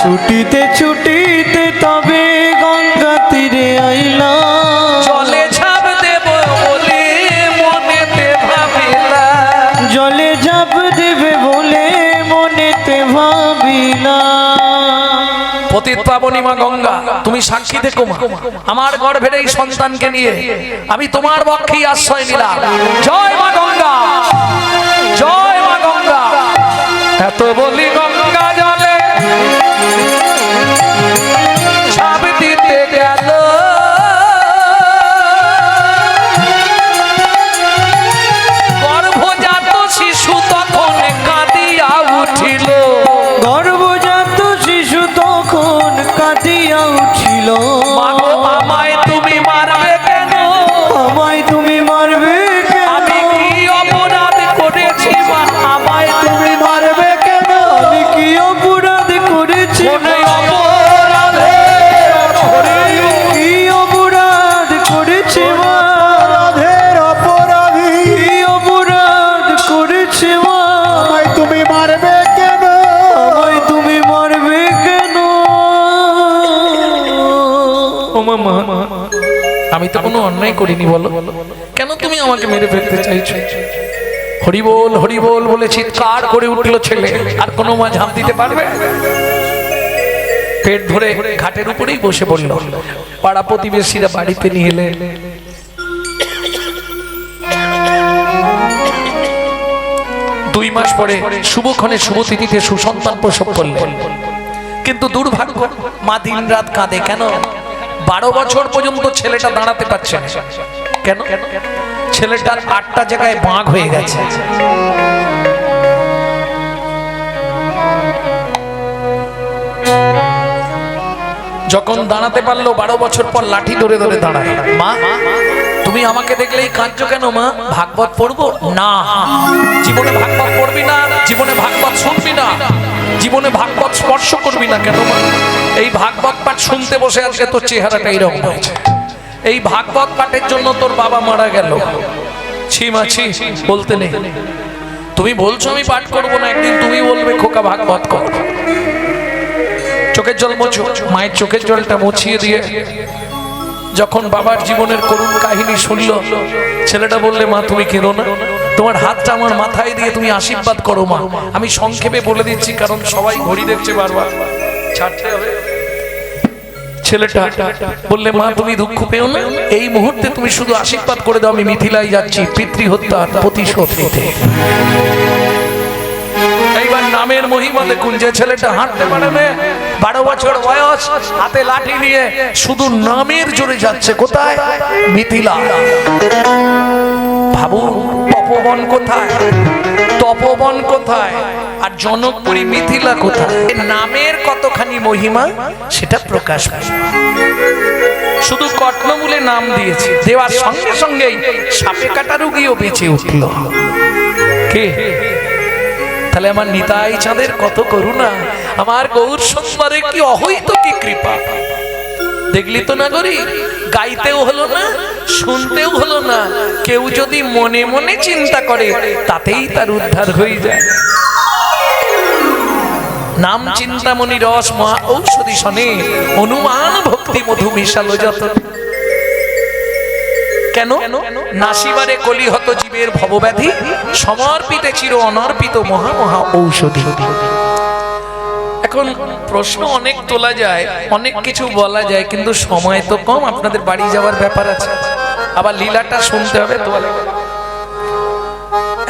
ছুটিতে ছুটিতে তবে গঙ্গা তীরে আইলাম, জলে ঝাঁপ দেব বলে মনেতে ভাবিলাম, জলে ঝাঁপ দেবে বলে মনেতে ভাবিলাম। পতিত পাবনী মা গঙ্গা, তুমি সাক্ষী থেকো মা, আমার গর্ভের এই সন্তানকে নিয়ে আমি তোমার পক্ষেই আশ্রয় নিলাম। জয় মা গঙ্গা, জয় মা গঙ্গা। এত বলি গঙ্গা জলে ছাপ দিতে গেল, গর্ভজাত শিশু তখন কাঁদিয়া উঠিল, গর্ভজাত শিশু তখন কাঁদিয়া উঠিল। মা গো আমায় তুমি মারবে কেন, আমায় তুমি মারবে কেন? আমি কি অপরাধ করেছি মা, আমায় তুমি মারবে কেন, আমি কি অপরাধ করেছি? কোন অপরাধে কি অপরাধ করেছি মা? অপরাধের অপরাধী কি অপরাধ করেছি মা? আমায় তুমি মারবে কেন? আমায় তুমি মারবে কেন? ও মামা, আমি তো কোনো অন্যায় করিনি, বলো কেন তুমি আমাকে মেরে ফেলতে চাইছো? হরিবোল হরিবোল বলে চিৎকার করে উঠলো ছেলে। আর কোনো মা ঝাঁপ দিতে পারবে? পেট ধরে ঘাটের উপরেই বসে পড়ল। পাড়া প্রতিবেশীরা বাড়িতে নিয়ে এলেন। দুই মাস পরে শুভক্ষণে শুভতিথিতে সুসন্তান প্রসব করলেন। কিন্তু দুর্ভাগ্য, মা দিন রাত কাঁদে। কেন? 12 বছর পর্যন্ত ছেলেটা দাঁড়াতে পারছে না। কেন? ছেলেটার 8টা জায়গায় বাঁক হয়ে গেছে। যখন দাঁড়াতে পারলো 12 বছর পর লাঠি ধরে ধরে দাঁড়ায়। মা তুমি আমাকে দেখলেই কাঁদছো কেন মা? ভাগবত পড়বো না। জীবনে ভাগবত পড়বি না, জীবনে ভাগবত শুনবি না, জীবনে ভাগবত স্পর্শ করবি না। কেন মা? এই ভাগবত পাঠ শুনতে বসে আজকে তোর চেহারাটা এইরকম হয়েছে। এই ভাগবত পাঠের জন্য তোর বাবা মারা গেল। ছি মা ছি, বলতে নেই। তুমি বলছো আমি পাঠ করবো না, একদিন তুমি বলবে খোকা ভাগবত কর। চোখের জল মোছো। মায়ের চোখের জলটা মুছিয়ে দিয়ে যখন বাবার জীবনের করুণ কাহিনী শুনল, ছেলেটা বললে মা তুমি কেঁদো না, তোমার হাতটা আমার মাথায় দিয়ে তুমি আশীর্বাদ করো মা। আমি সংক্ষেপে বলে দিচ্ছি, কারণ সবাই ঘড়ি দেখছে, বারবার ছাড়তে হবে। ছেলেটা বললে মা তুমি দুঃখ পেও না, এই মুহূর্তে তুমি শুধু আশীর্বাদ করে দাও, আমি মিথিলায় যাচ্ছি পিতৃহত্যার প্রতিশোধ নিতে। এইবার নামের মহিমা দেখুন, যে ছেলেটা হাঁটতে পারে না, 12 বছর বয়স, হাতে লাঠি নিয়ে শুধু নামের জোরে যাচ্ছে। কোথায়? মিথিলা। ভাবুন তপবন কোথায়, তপবন কোথায়, আর জনকপুরী মিথিলা কোথায়? নামের কতখানি মহিমা সেটা প্রকাশ পায়। শুধু কর্ণমূলে নাম দিয়েছে, দেওয়ার সঙ্গে সঙ্গেই সাপে কাটা রোগীও বেঁচে উঠল। কে? তাহলে আমার নিতাই চাঁদের কত করুণা, আমার গৌর সুন্দরের কি অহৈত কি কৃপা। দেখলি তো না গরি, গাইতেও হলো না, শুনতেও হলো না। কেউ যদি মনে মনে চিন্তা করে তাতেই তার উদ্ধার হয়ে যায়। নাম চিন্তামণি রস মহা ঔষধি শনে, অনুমান ভক্তি মধু মিশালো যত। কেন? নাসিবারে কলিহত জীবের ভবব্যাধি, সমর্পিতে চির অনর্পিত মহা মহা ঔষধি। এখন প্রশ্ন অনেক তোলা যায়, অনেক কিছু বলা যায়, কিন্তু সময় তো কম, আপনাদের বাড়ি যাওয়ার ব্যাপার আছে, আবার লীলাটা শুনতে হবে তো।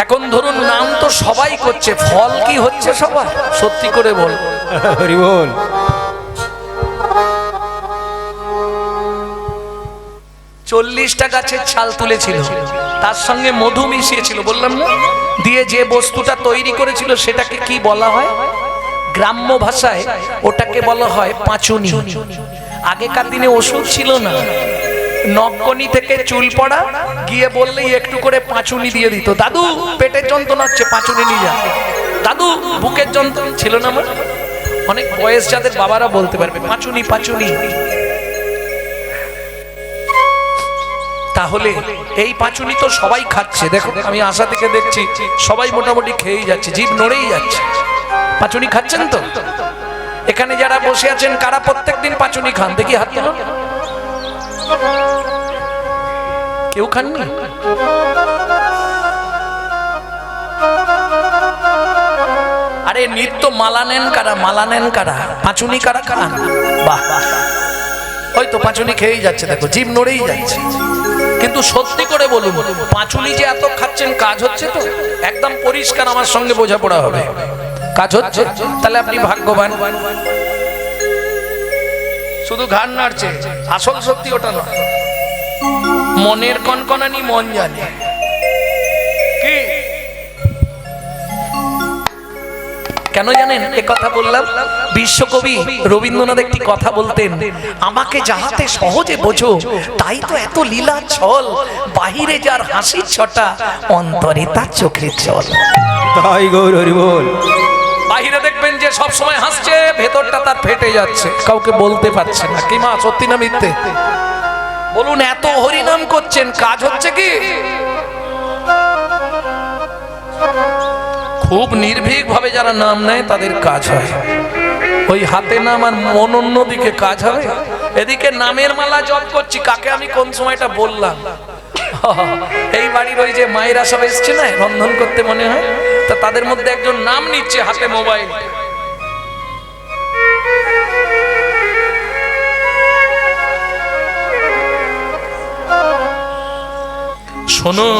এখন ধরুন নাম তো সবাই করছে, ফল কি হচ্ছে সবার? সত্যি করে বল। হরি বল। 40টা গাছের ছাল তুলেছিল, তার সঙ্গে মধু মিশিয়েছিল, বললাম না, দিয়ে যে বস্তুটা তৈরি করেছিল সেটাকে কি বলা হয়? গ্রাম্য ভাষায় ওটাকে বলা হয় পাঁচুনি। আগেকার দিনে ওষুধ ছিল না, নককনি থেকে চুল পড়া, গিয়ে বললেই একটু করে পাঁচুনি দিয়ে দিত। দাদু পেটের যন্ত্রণা হচ্ছে, পাঁচুনি নিয়ে যা। দাদু বুকের যন্ত্রণা ছিল না, আমার অনেক বয়স যাদের বাবারা বলতে পারবে পাঁচুনি পাঁচুনি। তাহলে এই পাঁচুনি তো সবাই খাচ্ছে। দেখো আমি আশা থেকে দেখছি সবাই মোটামুটি খেয়েই যাচ্ছে, জিভ নড়েই যাচ্ছে। পাঁচুনি খাচ্ছেন তো? এখানে যারা বসে আছেন কারা প্রত্যেকদিন পাঁচুনি খান? দেখি হাত তুলুন। কেউ খাননি? আরে নিত্য মালা নেন কারা? মালা নেন কারা? পাঁচুনি কারা খান? বাহ, ওই তো পাঁচুনি খেয়েই যাচ্ছে, দেখো জিভ নড়েই যাচ্ছে। কিন্তু সত্যি করে বলুন, পাঁচুনি যে এত খাচ্ছেন কাজ হচ্ছে তো? একদম পরিষ্কার আমার সঙ্গে বোঝাপড়া হবে, কাজ হচ্ছে। তাহলে আপনি ভাগ্যবান। শুধু ঘাড় নাড়ছে, আসল সত্যি ওটা নয়। মনের কনকনানি মন জানে। কি কেন জানেন এ কথা বললাম? বিশ্বকবি রবীন্দ্রনাথ একটি কথা বলতেন, আমাকে যাহাতে সহজে বোঝো তাই তো এত লীলা ছল, বাহিরে যার হাসির ছটা অন্তরে তার চোখের জল। তাই গৌর হরি বল। বাহিরে দেখবেন যে সব সময় হাসছে, ভেতরটা তার ফেটে যাচ্ছে, কাউকে বলতে পারছে না। কি মা, সত্যি না মিথ্যে বলুন? এত হরিনাম করছেন, কাজ হচ্ছে কি? খুব নির্ভীক ভাবে যারা নাম নেয় তাদের কাজ হয়। ওই হাতে নাম আর মন অন্যদিকে কাজ হবে। এদিকে নামের মালা জপ করছি, কাকে আমি কোন সময়টা বললাম? এই বাড়ির ওই যে মায়েরা সব এসছে না রন্ধন করতে, মনে হয় তা তাদের মধ্যে একজন নাম নিচ্ছে হাতে মোবাইল। শোনো,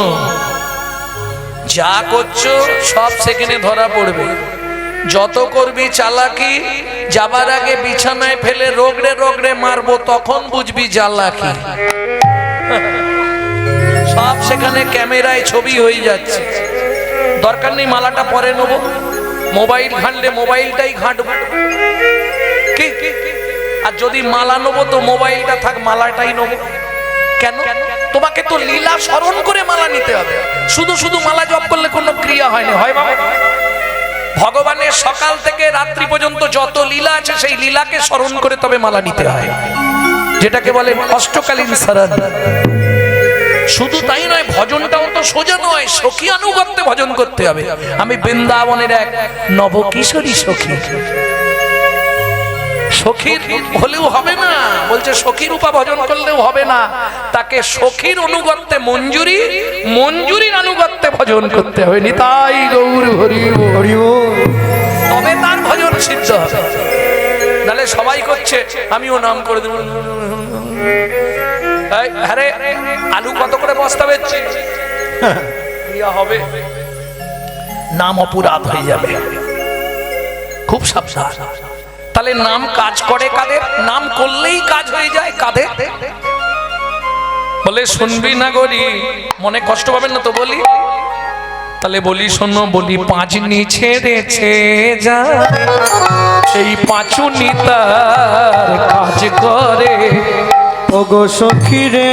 যা করছো সব সেখানে ধরা পড়বে। যত করবি চালাকি, যাবার আগে বিছানায় ফেলে রোগড়ে রোগড়ে মারবো, তখন বুঝবি জ্বালাকি। সব সেখানে ক্যামেরায় ছবি হয়ে যাচ্ছে। দরকার নেই মালাটা পরে নেবো, মোবাইল ঘাঁটলে মোবাইলটাই ঘাঁটবো। কি আর যদি মালা নেবো তো মোবাইলটা থাক, মালাটাই নেবো। কেন? তোমাকে তো লীলা স্মরণ করে মালা নিতে হবে। শুধু শুধু মালা জপ করলে কোনো ক্রিয়া হয় না, হয় বাবা? ভগবানের সকাল থেকে রাত্রি পর্যন্ত যত লীলা আছে সেই লীলাকে স্মরণ করে তবে মালা নিতে হয়, যেটাকে বলে অষ্টকালীন শরণ। শুধু তাই নয়, ভজনটাও তো সোজা নয়, সখী আনুগত্যে ভজন করতে হবে। আমি বৃন্দাবনের এক নবকিশোরী সখী, সখীর হলেও হবে না, বলছে সখীর রূপা ভজন করলেও হবে না, তাকে সখীর অনুগত্যে মঞ্জুরি, মঞ্জুরির আনুগত্যে ভজন করতে হবে। নিতাই গৌর হরি হরি, তবে তার ভজন সিদ্ধ হবে। নাহলে সবাই করছে আমিও নাম করে দেব। আরে আলু কত করে বস্তা বেচছি? হবে, নাম অপরাধ হয়ে যাবে, খুব সাবধান। তাহলে নাম কাজ করে কাদের? নাম করলেই কাজ হয়ে যায় কাদের? বলে শুনবি না গরি, মনে কষ্ট পাবেন না তো বলি? তাহলে বলি শোনো, বলি পাঁচনি ছেড়েছে যা, এই পাঁচুনি তার কাজ করে। ওগো সখী রে,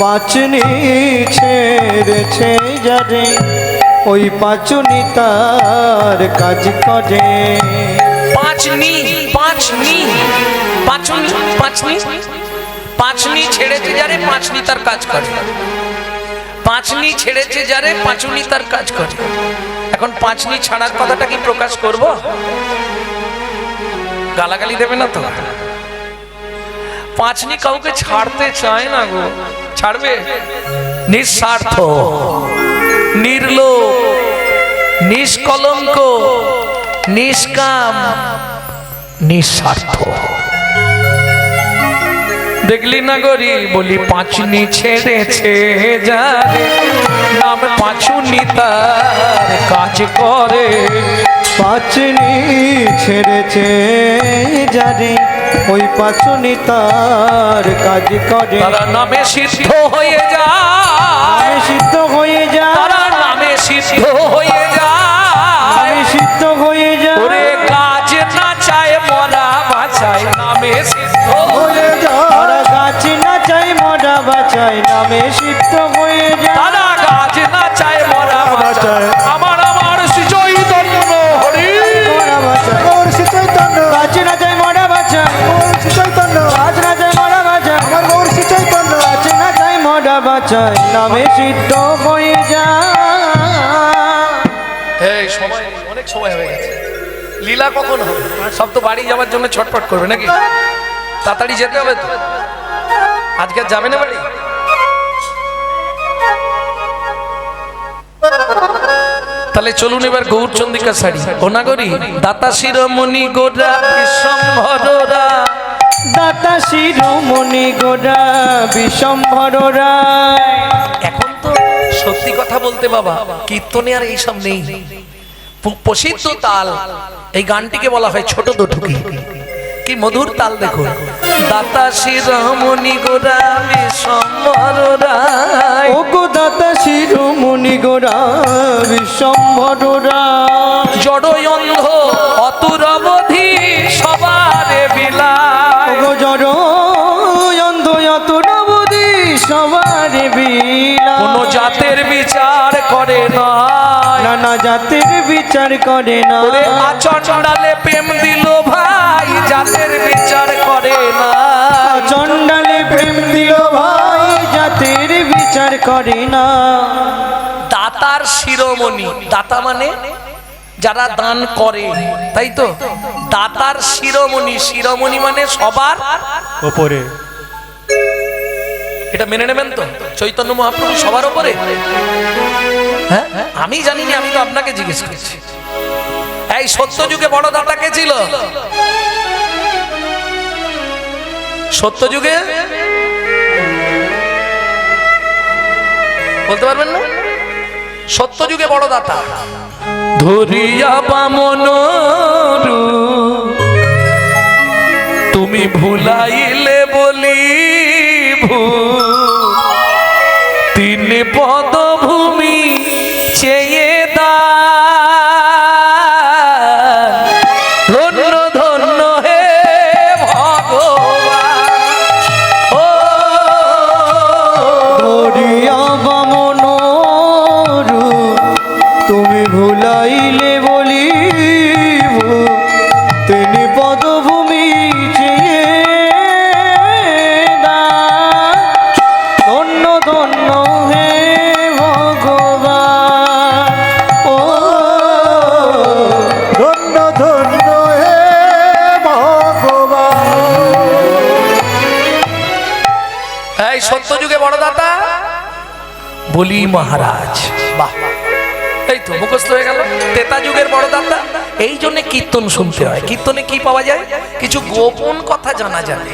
পাঁচনি ছেড়েছে যারে, ওই পাঁচনি তার কাজ করে। পাঁচনি, পাঁচনি, পাঁচনি, পাঁচনি, পাঁচনি ছেড়েছে যারে, পাঁচনি তার কাজ করে। পাঁচনি ছেড়েছে যারে, পাঁচুনি তার কাজ করে। এখন পাঁচনি ছাড়ার কথাটা কি প্রকাশ করব? গালাগালি দেবে না তো? পাঁচনি কাউকে ছাড়তে চায় না গো, ছাড়বে? নিঃস্বার্থ, নির্লোভ, নিষ্কলঙ্ক, নিষ্কাম, নিঃস্বার্থ। দেখলি না গরি, বলি পাঁচনি ছেড়েছে যারে, নাম পাঁচুনি তার কাজ করে। পাঁচনি ছেড়েছে যারে, ওই পাঁচনি তার কাজ করে। তারা নামে সিদ্ধ হয়ে যায়, সিদ্ধ হয়ে যায়, তারা নামে সিদ্ধ হয়ে যায়, সিদ্ধ হয়ে যায়। ওরে কাজ না চায় মরা বাঁচায়, নামে সিদ্ধ হয়ে যায়। তারা গাছ না চাই মরা বাঁচায়, নামে সিদ্ধ হয়ে যায়। তারা গাছ না চায় মরা বাঁচায়। আমার আমার শ্রী চৈতন্য হরি, গৌর শ্রী চৈতন্য, গাছ না চাই মরা বাঁচায়, গৌর শ্রী চৈতন্য, গাছ না চাই মরা বাঁচায়, আমার গৌর শ্রী চৈতন্য। চাই নামে সিদ্ধ হয়ে যায়। এই সময় নেই, অনেক সময় হয়ে গেছে। লীলা কখন হবে? সব তো বাড়ি যাওয়ার জন্য ছটফট করবে নাকি? তাড়াতাড়ি যেতে হবে তো। আজকে আর যাবে না বাড়ি? তাহলে চলুন এবার গৌরচন্দ্রিকা শাড়ি অনাগরি দাতা শিরোমণি গোরা বিশ্বম্ভররা, দাতা শিরোমণি গোরা বিশ্বম্ভর রায়। এখন তো সত্যি কথা বলতে বাবা কীর্তনে আর এইসব নেই। প্রসিদ্ধ তাল এই গানটিকে বলা হয় ছোট দুটুকি। কি মধুর তাল দেখো। দাতা শিরোমণি গোরা বিশ্বম্ভর রায়, ও গো দাতা শিরোমণি গোরা বিশ্বম্ভর রায়। জড় অন্ধ অতুর অবধি সবারে বিলায়, ও গো জড় অন্ধ অতুর অবধি সবার বিলা। কোন জাতের বিচার করে না, নানা জাতের বিচার করে না। ওরে আচণ্ডালে প্রেম দিল ভাই, জাতের বিচার করে না। চণ্ডালে প্রেম দিল ভাই, জাতের বিচার করে না। দাতার শিরোমণি, দাতা মানে যারা দান করে, তাই তো? দাতার শিরোমণি, শিরোমণি মানে সবার ওপরে। এটা মেনে নেবেন তো? চৈতন্য মহাপ্রভু সবার উপরে? হ্যাঁ, আমি জানি না, আমি তো আপনাকে জিজ্ঞেস করছি। এই সত্য যুগে বড় দাতা কে ছিল? সত্য যুগে বলতে পারবেন না? সত্য যুগে বড় দাতা ধরিয়া বামন তুমি ভুলাইলে বলি তিন পদভূমি চেয়ে দা, ধন্য ধন্য হে ভগবান। ও ধরিয়া বামন তুমি ভুলাইলে বলি তিনি পদভূমি চেয়ে দাও। ধন্য ধন্য হে ভগবান। ও ধন্য ধন্য হে ভগবান। এই সত্য যুগে বড় দাতা বলি মহারাজ। বাহ, এই তো মুখস্থ হয়ে গেল। তেতা যুগের বড় দাতা। এই জন্য কীর্তন শুনতে হয়। কীর্তনে কি পাওয়া যায়? কিছু গোপন কথা জানা যায়।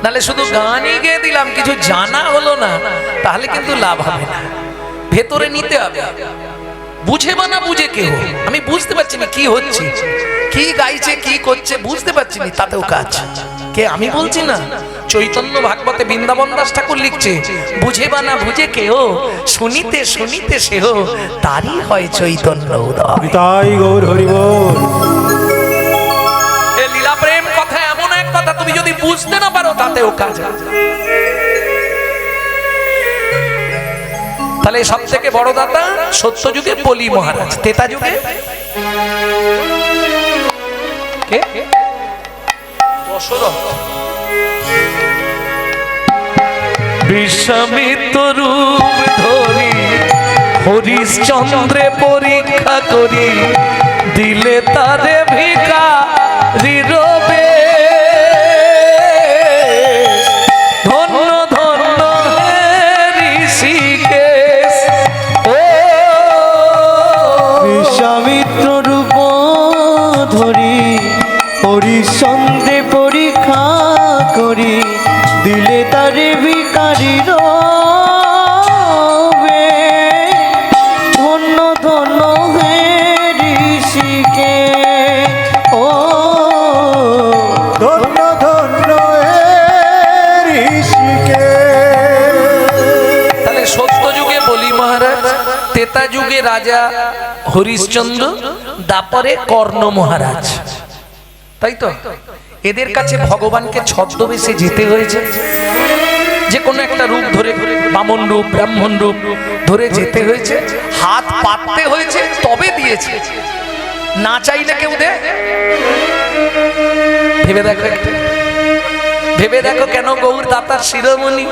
নালে শুধু গানই গেয়ে দিলাম, কিছু জানা হলো না, তাহলে কিন্তু লাভ হবে না। ভেতরে নিতে হবে। বুঝে বা না বুঝে কেউ, আমি বুঝতে পারছি না কি হচ্ছে, কি গাইছে, কি করছে বুঝতে পারছি না, তাতেও কাজ। কে? আমি বলছি না, চৈতন্য ভাগবতে বৃন্দাবন দাস ঠাকুর লিখছে, বুঝে বা না বুঝে কেউ, শুনিতে শুনিতে সেহ তারই হয় চৈতন্য উদয়। তাই গৌর হরি বল। এ লীলা প্রেম কথা এমন এক কথা, তুমি যদি বুঝতে না পারো তাতেও কাজ। তাহলে সব থেকে বড় দাতা সত্য যুগে বলি মহারাজ। তেতা যুগে কে? দশরথ। বিশ্বামিত্র রূপ ধরি হরিশ্চন্দ্রে পরীক্ষা করি, দিলে তারে ভিখারি রবে। ধন্য ধন্য হে ঋষিকেশ। ও বিশ্বামিত্র রূপ ধরি হরিশ্চন্দ্রে পরীক্ষা করি, দিলে তারে ভিখারি রবে। ধন্য ধন্য হে ঋষিকে। ও ধন্য ধন্য হে ঋষিকে। তাহলে সত্য যুগে বলি মহারাজ, তেতা যুগে রাজা হরিশ্চন্দ্র, দাপরে কর্ণ মহারাজ, তাই তো? এদের কাছে ভগবানকে ছদ্মবেশে যেতে হয়েছে, যে কোনো একটা রূপ ধরে, বামন রূপ, ব্রাহ্মণ রূপ ধরে যেতে হয়েছে, হাত পাততে হয়েছে, তবে দিয়েছে। না চাইলে কেউ দে? ভেবে দেখো একটু, ভেবে দেখো কেন গৌর দাতার শিরোমণি।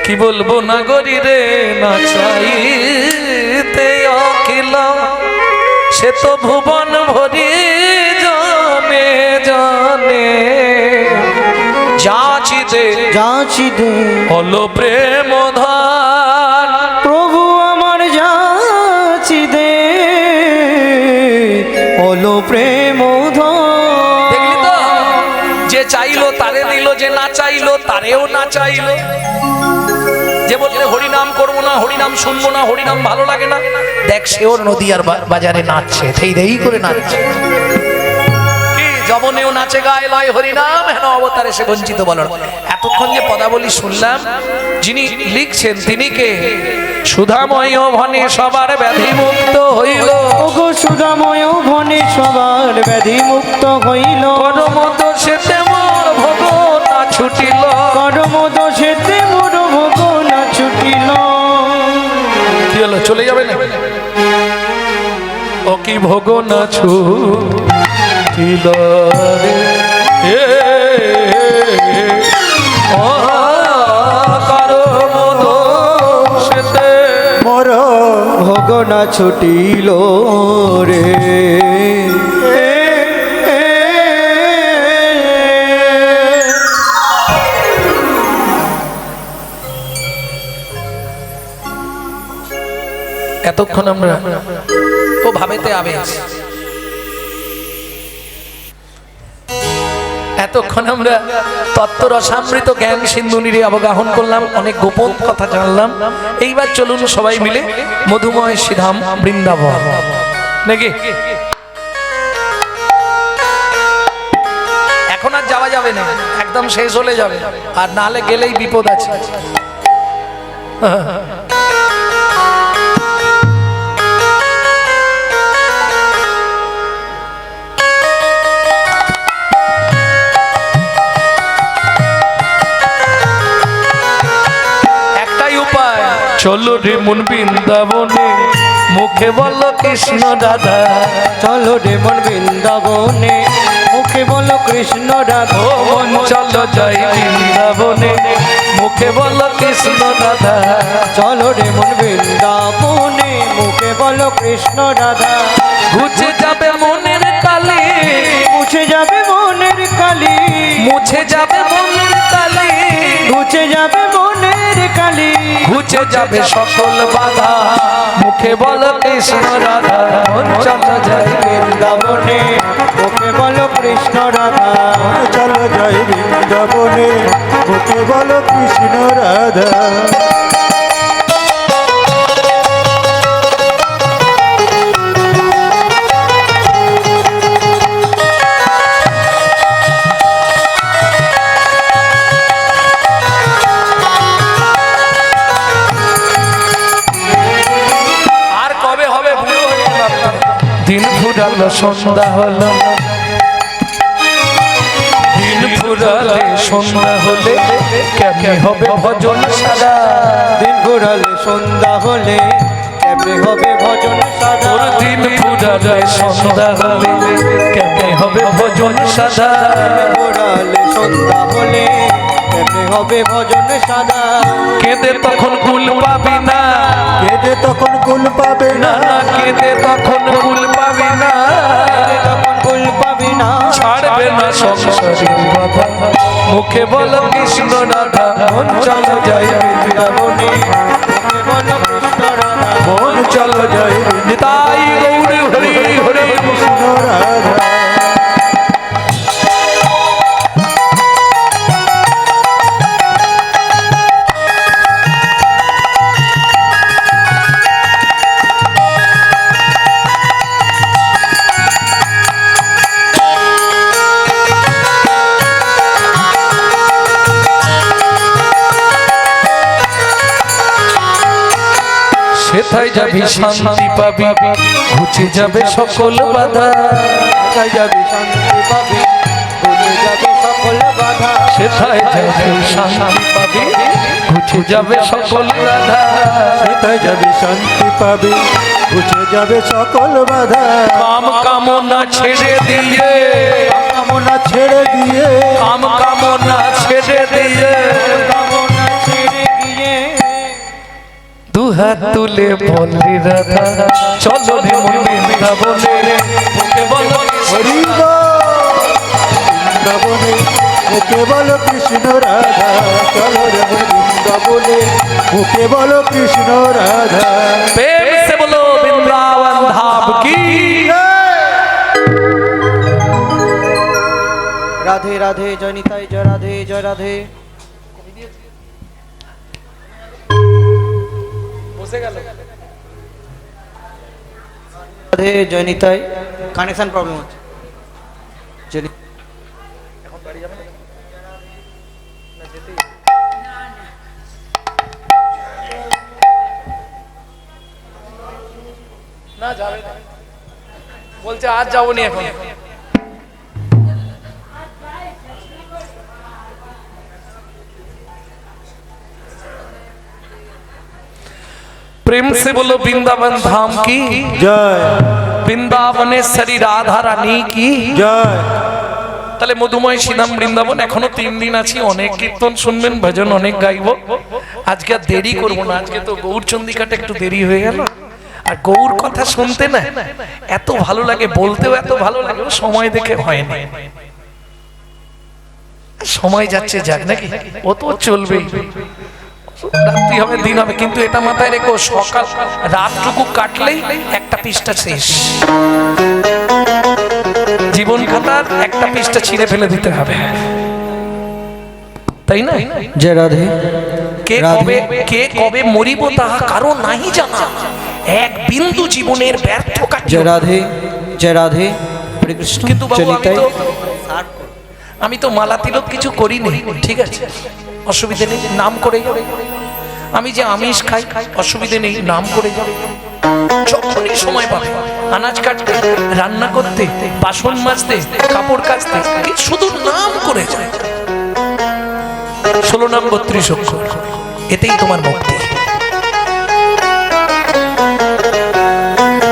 কি বলবো না গরি রে না চাইতে অখিল সে তো ভুবন ভরি জানে জানে যাচি দে হলো প্রেম ধান প্রভু আমার যাচি দে হলো প্রেম দেখলি তো যে চাইলো তারে দিল যে না চাইলো তারেও না চাইলো যে বললে হরিনাম করবো না হরিনাম শুনবো না হরিনাম ভালো লাগে না দেখ সেও নদীয়ার বাজারে নাচছে সেই দেই করে নাচছে কি জবনেও নাচে গায়ে লয় হরিনাম হেন অবতারে সে বঞ্চিত বলার এতক্ষণ যে পদাবলী শুনলাম যিনি লিখছেন তিনি কে সুধাময় ভনে সবার ব্যাধি মুক্ত হইল ওগো সুধাময় ভনে সবার ব্যাধি মুক্ত হইল কর্মত সেতে মোর ভোগ না ছুটিল কর্মদ সেতে মোর ভোগ না ছুটিল কি হলো চলে যাবে না ও কি ভোগ না ছুটিল রে ও কর্মদ সেতে মোর ভোগ না ছুটিল রে এতক্ষণ আমরা ও ভাবেতে আবেশ এতক্ষণ আমরা তত্ত্ব রসামৃত জ্ঞান সিন্ধু নিরে অবগাহন করলাম অনেক গোপন কথা জানলাম এইবার চলুন সবাই মিলে মধুময় শ্রীধাম বৃন্দাবন নাকি এখন আর যাওয়া যাবে না একদম শেষ হলে যাবে আর নালে গেলেই বিপদ আছে চলো রে মন বৃন্দাবনে মুখে বলো কৃষ্ণ রাধা চলো রে মন বৃন্দাবনে মুখে বলো কৃষ্ণ রাধা ও মন চলো যাই বৃন্দাবনে মুখে বলো কৃষ্ণ রাধা চলো রে মন বৃন্দাবনে মুখে বলো কৃষ্ণ রাধা ঘুচে যাবে মনের কালি মুছে যাবে মনের কালি মুছে যাবে মনের কালি মুছে যাবে মনের কালি ঘুচে যাবে সকল বাধা মুখে বলো কৃষ্ণ রাধা মন চলো যাই বৃন্দাবনে মুখে বলো কৃষ্ণ রাধা চলো যাই বৃন্দাবনে মুখে বলো কৃষ্ণ রাধা দিন ফুরালো সন্ধ্যা হলো দিন ফুরালে সন্ধ্যা হলে কেমনে হবে ভজন সাদা দিন ঘুরালে সন্ধ্যা হলে কেমনে হবে ভজন সাদা দিন ফুরালে সন্ধ্যা হলে কেমনে হবে ভজন সাদা ঘুরালে সন্ধ্যা হলে কেমনে হবে ভজন সাদা কেঁদে তখন কুল পাবি না কেঁদে তখন কুল পাবে না না না কেঁদে তখন কুল পাবি না তখন কুল পাবি না ছাড়বে না সংসারের বাধা মুখে বলো কৃষ্ণ রাধা মন চলো যাই বৃন্দাবনে মুখে বলো কৃষ্ণ রাধা মন চলো যাই নিতাই গৌর হরি হরি কৃষ্ণ রাধা সেথায় যাবি শান্তি পাবি ঘুচে যাবে সকল বাধা কোথায় যাবি শান্তি পাবি ঘুরে যাবে সকল বাধা সেথায় যাবি শান্তি পাবি ঘুচে যাবে সকল বাধা সেটাই যাবে শান্তি পাবে ঘুচে যাবে সকল বাধা কাম কামনা ছেড়ে দিয়ে কামনা ছেড়ে দিয়ে কাম কামনা ছেড়ে দিয়ে কামনা ছেড়ে দিয়ে দুহাত তুলে বললি রাধা চলো রে মন বৃন্দাবনে মুখে বলো হরি বৃন্দাবনে মুখে বলো কৃষ্ণ রাধা চলো রে বৃন্দাবনে মুখে বলো কৃষ্ণ রাধা प्रेम से बोलो वृंदावन धाम की রাধে রাধে জয় নিতাই জয় রাধে জয় রাধে। রাধে জয় নিতাই কানেকশন প্রবলেম হচ্ছে। না যাবে না বলছে আজ যাবো নি এখন प्रेम से बोलो वृंदावन धाम की জয় বৃন্দাবনেশ্বরী রাধা রানী কি জয় তাহলে মধুময় শ্রীধাম বৃন্দাবন এখনো 3 দিন আছি অনেক কীর্তন শুনবেন ভজন অনেক গাইবো আজকে আর দেরি করবো না আজকে তো গৌরচন্দ্রিকাটা একটু দেরি হয়ে গেল আর গৌর কথা শুনতে না এত ভালো লাগে বলতেও এত ভালো লাগে সময় দেখে হয় না সময় যাচ্ছে যাক নাকি ও তো চলবেই রাত্রি হবে দিন হবে কিন্তু এটা মাথায় রেখো সকাল রাতটুকু কাটলেই একটা পৃষ্ঠা শেষ জীবন খাতার একটা পৃষ্ঠা ছিঁড়ে ফেলে দিতে হবে তাই না জয় রাধে কে কবে মরিব তাহা কারো নাহি জানা এক বিন্দু জীবনের ব্যর্থ কার্য জয় রাধে জয় রাধে হরে কৃষ্ণ কিন্তু বাবু জয় নিতাই। আমি তো মালা তিলক কিছু করিনি ঠিক আছে অসুবিধা নেই নাম করে যাবে আমি যে আমিষ খাই অসুবিধা নেই নাম করে যাবে যখনই সময় পাবে আনাজ কাটতে রান্না করতে বাসন মাজতে কাপড় কাচতে শুধু নাম করে যায় 16 নাম 32 অক্ষর এতেই তোমার মুক্তি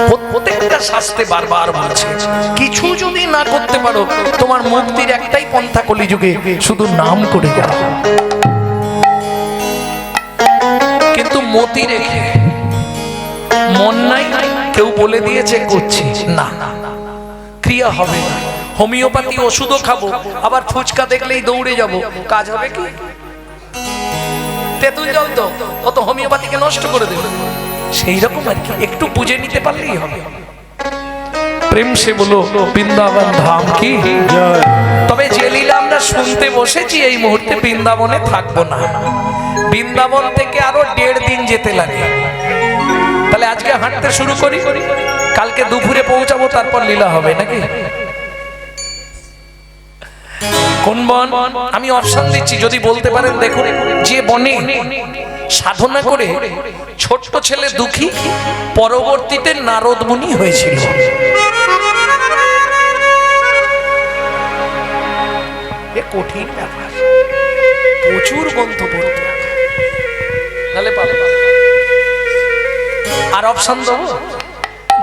প্রত্যেকটা শাস্ত্রে বারবার বলছে কিছু যদি না করতে পারো তোমার মুক্তির একটাই পন্থা কলিযুগে শুধু নাম করে যাও কিন্তু মতি রেখে মন নাই কেউ বলে দিয়েছে করছি না ক্রিয়া হবে না হোমিওপ্যাথি ওষুধও খাবো আবার ফুচকা দেখলেই দৌড়ে যাব কাজ হবে কি তেঁতুল জল তো ও তো হোমিওপ্যাথিকে নষ্ট করে দেবে সেই রকম আর কি একটু বুঝে নিতে পারলেই হবে প্রেম সে বলো বৃন্দাবন ধাম কি জয় তবে যে লীলা আমরা শুনতে বসেছি এই মুহূর্তে বৃন্দাবনে থাকবো না বৃন্দাবন থেকে আরো 1.5 দিন যেতে লাগে তাহলে আজকে হাঁটতে শুরু করি কালকে দুপুরে পৌঁছাবো তারপর লীলা হবে নাকি কোন বন আমি অপশন দিচ্ছি যদি বলতে পারেন দেখুন যে বনে সাধনা করে ছোট্ট ছেলে দুঃখী পরবর্তীতে নারদ মুনি হয়েছিল এ কঠিন ব্যাপার প্রচুর গ্রন্থ পড়তে নালে পাবে আর অপশন দেবো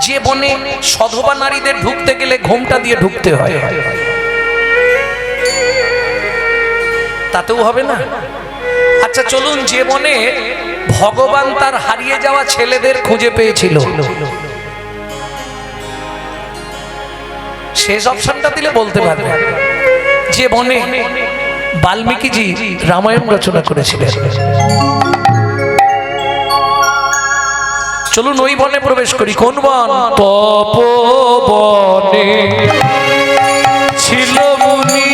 যে বনে সধবা নারীদের ঢুকতে গেলে ঘোমটা দিয়ে ঢুকতে হয় তাতেও হবে না আচ্ছা চলুন যে বনে ভগবান তার হারিয়ে যাওয়া ছেলেদের খুঁজে পেয়েছিল শেষ অপশনটা দিলে বলতে পারবে যে বনে বাল্মীকিজি রামায়ণ রচনা করেছিলেন চলুন ওই বনে প্রবেশ করি কোন বন তপবনে ছিল মুনি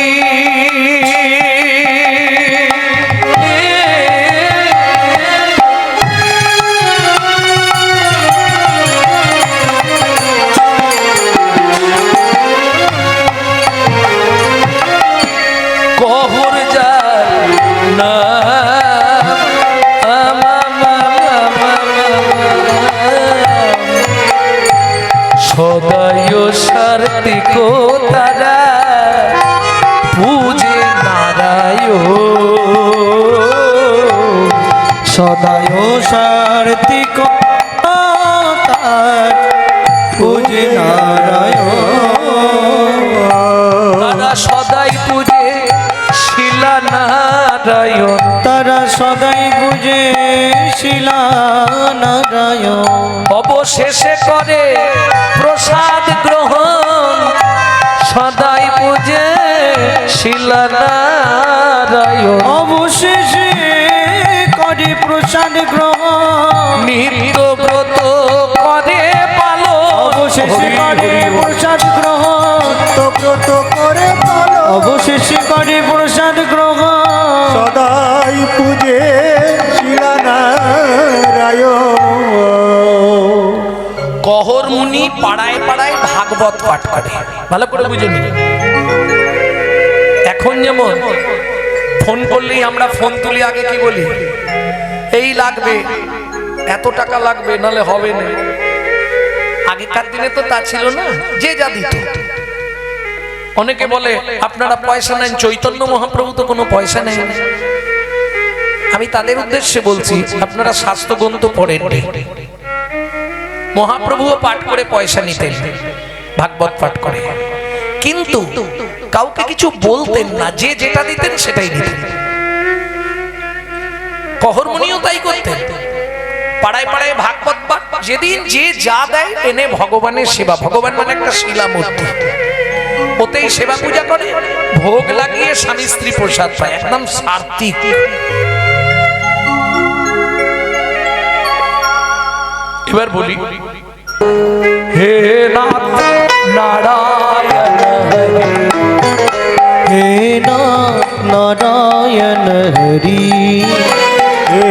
সদায় সার্থিক তারা পূজে নারায়ণ সদায় সার্থিক তার পূজে নারায়ণ তারা সদাই পূজে শিলা নারায়ণ তারা সদাই পূজে শিলা নারায়ণ অবশেষে করে প্রসাদ গ্রহণ সদাই পূজে শিলানারায়ণ অবশেষে করে প্রসাদ গ্রহণ নিত্য ব্রত করে পালো অবশেষে করে প্রসাদ গ্রহণ তো ব্রত করে পালো অবশেষে করে প্রসাদ গ্রহণ সদাই পূজে শিলানারায়ণ কহর মুনি পাড়ায় পাড়ায় ভাগবত পাঠ করে ভালো করে বুঝে নিন এখন যেমন ফোন করলেই আমরা ফোন তুলি আগে কি বলি এই লাগবে এত টাকা লাগবে নালে হবে না আগেকার দিনে তো তা ছিল না যে যা দিত অনেকে বলে আপনারা পয়সা নেন চৈতন্য মহাপ্রভু তো কোনো পয়সা নেই আমি তাদের উদ্দেশ্যে বলছি আপনারা স্বাস্থ্য গ্রন্থ পড়েন মহাপ্রভুও পাঠ করে পয়সা নিতেন ভাগবত পাঠ করে কিন্তু কাউকে কিছু বলতেন না যে যেটা দিতেন সেটাই দিতেন কহরমুনিও তাই করতেন পাড়ায় পাড়ায় ভাগবত পাঠ যেদিন যে যা দেয় এনে ভগবানের সেবা ভগবান মানে একটা শিলা মূর্তি ওতেই সেবা পূজা করে ভোগ লাগিয়ে স্বামী স্ত্রী প্রসাদ পায় একদম সাত্বিক এবার বলি হে নাথ নারায়ণ হে নাথ নারায়ণ হরি হে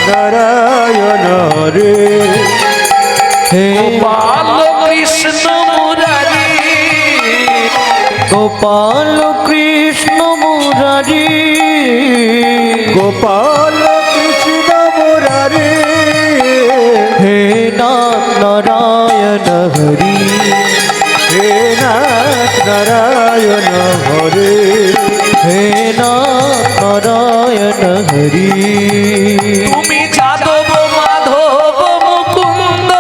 নারায়ণ রে হে বাল কৃষ্ণ মুরারি গোপাল কৃষ্ণ মুরারি গোপাল কৃষ্ণ মুরারি হে নাথ নারায়ণ হরি হে নারায়ণ হরে হে নাথ নারায়ণ হরি তুমি যাদব মাধব মুকুন্দ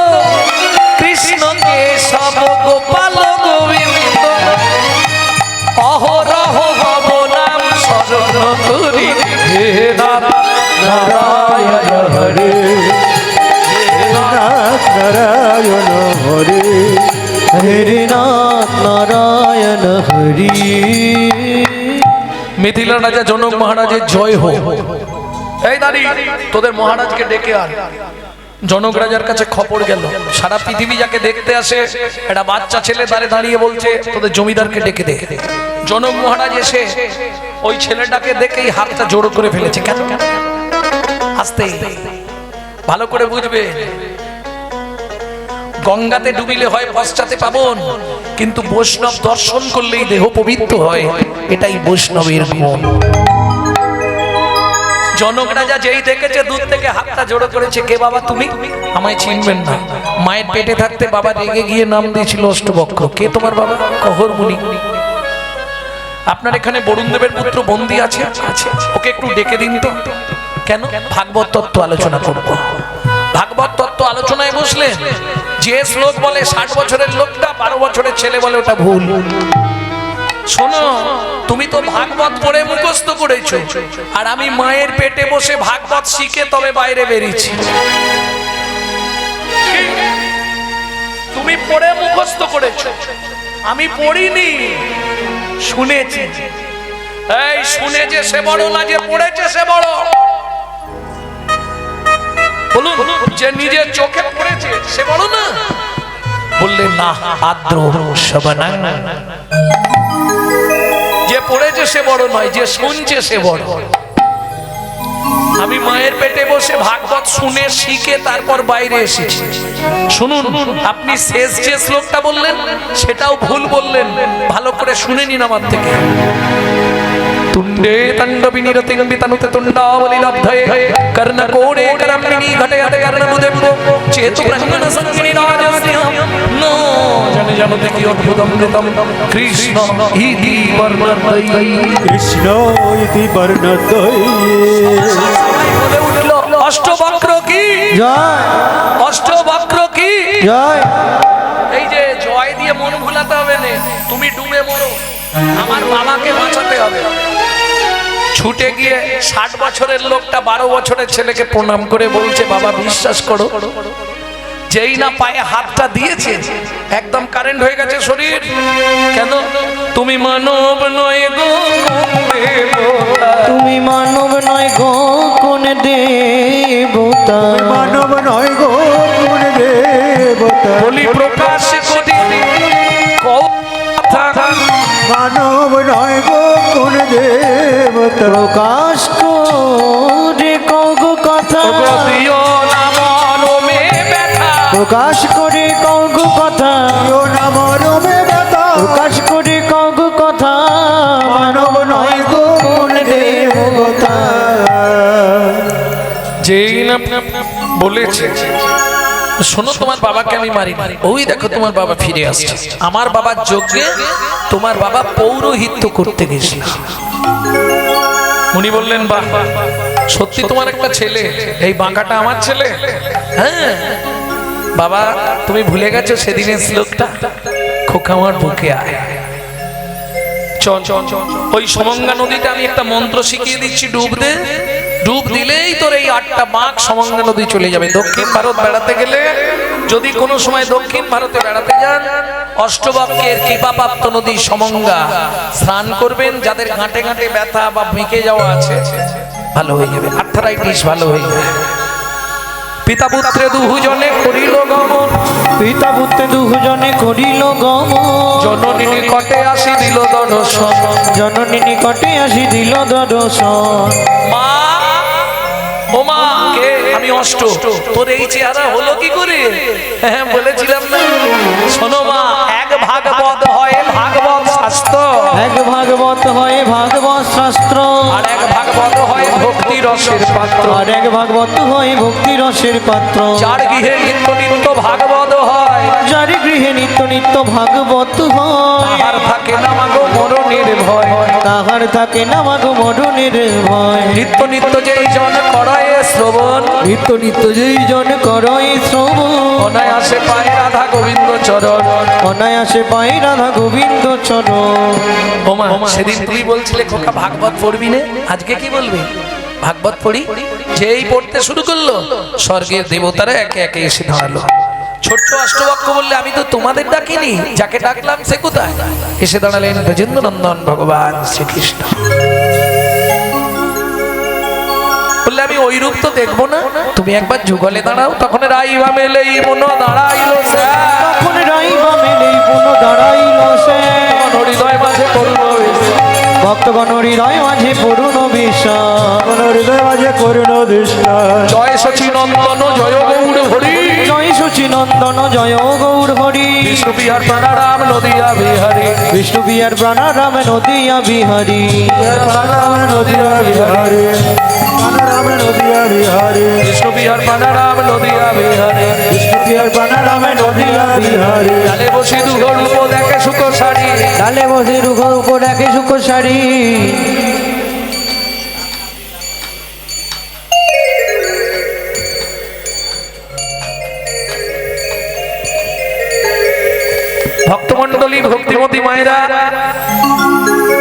কৃষ্ণ কেশব গোপাল গোবিন্দ অহরহ ভব নাম শরণ করি হে নাথ নারায়ণ হরে নারায়ণ হরে হে নাথ নারায়ণ হরি মিথিলা রাজা জনক মহারাজের জয় হোক এই দাঁড়ি তোদের মহারাজকে ডেকে আন জনক রাজার কাছে খবর গেল সারা পৃথিবী যাকে দেখতে আসে একটা বাচ্চা ছেলে দাঁড়িয়ে দাঁড়িয়ে বলছে তোদের জমিদারকে ডেকে দে জনক মহারাজ এসে ওই ছেলেটাকে দেখেই হাতটা জোড়ো করে ফেলেছে কেন আস্তে ভালো করে বুঝবে গঙ্গাতে ডুবিলে হয় পশ্চাতে পাবন কিন্তু বৈষ্ণব দর্শন করলেই দেহ পবিত্র হয় এটাই বৈষ্ণবের গুণ জনক রাজা যেই দেখেছে দূর থেকে হাতটা জোড়ো করেছে কে বাবা তুমি আমায় চিনবেন না মায়ের পেটে থাকতে বাবা রেগে গিয়ে নাম দিয়েছিল অষ্টবক্র কে তোমার বাবা কহরমুনি আপনার এখানে বরুণ দেবের পুত্র বন্দী আছে ওকে একটু ডেকে দিন তো কেন ভাগবত তত্ত্ব আলোচনা করব ভাগবত তত্ত্ব আলোচনায় বসলেন যে শ্লোক বলে 60 বছরের লোকটা 12 বছরের ছেলে বলে ওটা ভুল শোনো তুমি তো ভাগবত পড়ে মুখস্থ করেছো আর আমি মায়ের পেটে বসে ভাগবত শিখে তবে বাইরে বেরিয়েছি তুমি পড়ে মুখস্থ করেছো আমি পড়িনি শুনেছি এই শুনে যে সে বড় না যে পড়েছে সে বড় বলুন যে নিজের চোখে পড়েছে সে বড় না বললেন না আদ্র শবনা যে পড়েছে সে বড় নয় যে শুনছে সে বড় আমি মায়ের পেটে বসে ভাগবত শুনে শিখে তারপর বাইরে এসেছি শুনুন আপনি শেষ যে শ্লোকটা বললেন সেটাও ভুল বললেন ভালো করে শুনে নিন আমার থেকে তুণ্ডে তণ্ডবিনিরতিং বিতনুতে তুণ্ডাবলি লব্ধয়ে কর্ণকোড়ে করম্মিনী ঘটে ঘটে কর্ণবুদেব চেতু ব্রহ্মণ সঙ্গিনী রাজস্যম নো জনে জনতে কি অদ্ভুতম নৃতম কৃষ্ণ ইতি বর্ণদ্বৈ কৃষ্ণ ইতি বর্ণদ্বৈ সবাই বলে উঠল অষ্টবক্র কি জয় অষ্টবক্র কি জয় এই যে জয় দিয়ে মন ভুলাতে হবে না তুমি ডুবে মরো আমার বাবাকে বাঁচাতে হবে ছুটে গিয়ে 60 বছরের লোকটা 12 বছরের ছেলেকে প্রণাম করে বলছে, বাবা বিশ্বাস করো, যেই না পায়ে হাতটা দিয়েছে একদম কারেন্ট হয়ে গেছে শরীর। কেন? তুমি মানব নয় গো দেবতা, তুমি মানব নয় গো কোন দেবতা, মানব নয় গো কোন দেবতা, বলি প্রকাশ করি কথা, মানব নয় গো কোন দেবতা, প্রকাশ করে কগো কথা, দিও না মরমে ব্যথা, প্রকাশ করে কগো কথা, ও না মরমে ব্যথা, প্রকাশ করে কগো কথা, মানব নয় গো কোন দেবতা। যেই না বলেছে শোনো তোমার বাবাকে আমি মারি না, ওই দেখো তোমার বাবা ফিরে আসছে, আমার বাবার যজ্ঞে তোমার বাবা পৌরোহিত্য করতে গেছিল। উনি বললেন, বাহ সত্যি তোমার একটা ছেলে, এই বাঁকাটা আমার ছেলে। হ্যাঁ বাবা, তুমি ভুলে গেছো সেদিনের শ্লোকটা, খোকা আমার বুকে আয়, চল চল চল, ওই সমঙ্গা নদীতে আমি একটা মন্ত্র শিখিয়ে দিচ্ছি, ডুব দে, ডুব দিলেই তোর এই 8টা বাঁক সমঙ্গা নদী চলে যাবে। দক্ষিণ ভারত বেড়াতে গেলে যদি কোনো সময় দক্ষিণ ভারতে বেড়াতে যান, অষ্টবাক্যের কৃপাপ্রাপ্ত নদী সমঙ্গা স্নান করবেন, যাদের ঘাটে ঘাটে ব্যথা বা ভেঁকে যাওয়া আছে ভালো হয়ে যাবে, আর্থারাইটিস ভালো হয়ে যাবে। পিতা পুত্রে দুজনে করিল গমন, পিতা পুত্রে দুজনে করিল গমন, জননী নিকটে আসি দিল দর্শন, জননী নিকটে আসি দিল দর্শন। মা ও মা, কে? আমি অষ্ট, তোর এই চেহারা হলো কি করে? হ্যাঁ বলেছিলাম না, শোনো মা, এক ভাগবত হয় ভাগবত শাস্ত্র, এক ভাগবত হয় ভাগবত শাস্ত্র, আর এক ভাগবত হয় ভক্তি রসের পাত্র, আর এক ভাগবত হয় ভক্তি রসের পাত্র, যার গৃহে নিত্য নিত্য ভাগবত হয়, যার গৃহে নিত্য নিত্য ভাগবত হয়, তাহার থাকে না মাগো মরণের ভয়, তাহার থাকে না মাগো মরণের ভয়। নিত্য নিত্য যেই জন করায় শ্রবণ, নিত্য নিত্য যেই জন করয় শ্রবণ, অনায়াসে পায় রাধা গোবিন্দ চরণ। অনায়াসে পাই রাধা গোবিন্দ চরণ। ওমা, সেদিন তুই বলছিলে খোকা ভাগবত পড়বি না, আজকে কি বলবি? ভাগবত পড়ি। যেই পড়তে শুরু করলো, স্বর্গের দেবতারা একে একে এসে দাঁড়ালো। ছোট্ট অষ্টবাক্য বললে, আমি তো তোমাদের ডাকিনি, যাকে ডাকলাম সে কোথায়? এসে দাঁড়ালেন ব্রজেন্দ্র নন্দন ভগবান শ্রীকৃষ্ণ। বললে, আমি ওই রূপ তো দেখবো না, তুমি একবার যুগলে দাঁড়াও। তখন রাইবা মেলেই মন দাঁড়াইলো সে, তখন রাইবা মেলেই পুনঃ দাঁড়াইল সে, হৃদয় মাঝে করুণ ভক্তগণ হৃদয় মাঝে পূর্ণ বিশ্বাস, হৃদয় মাঝে করুণ দৃষ্টা, জয় শচী নন্দন জয় গৌর হরি, জয় শচী নন্দন জয় গৌর হরি, বিষ্ণু বিহার প্রাণারাম নদিয়া বিহারী, বিষ্ণু বিহার প্রাণারাম নদিয়া বিহারী, প্রাণারাম নদিয়া বিহারে, প্রাণারাম নদিয়া বিহারে, বিষ্ণু বিহার প্রাণারাম নদিয়া বিহারী, বিষ্ণু বিহার প্রাণারাম নদিয়া বিহারে, ডালে বসি দুঘর রূপ দেখে সুখ শাড়ি, ডালে বসে রুখ উপর রাখে সুখ সারি, ভক্তমন্ডলী ভক্তিমতী মায়েরা,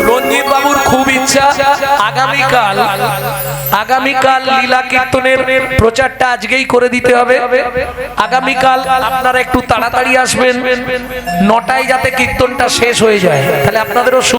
রঞ্জিত বাবুর খুব ইচ্ছা আগামীকাল লীলা কীর্তনের প্রচারটা আজকেই করে দিতে হবে। আগামীকাল আপনারা একটু তাড়াতাড়ি আসবেন, 9টায় যাতে কীর্তনটা শেষ হয়ে যায়, তাহলে আপনাদেরও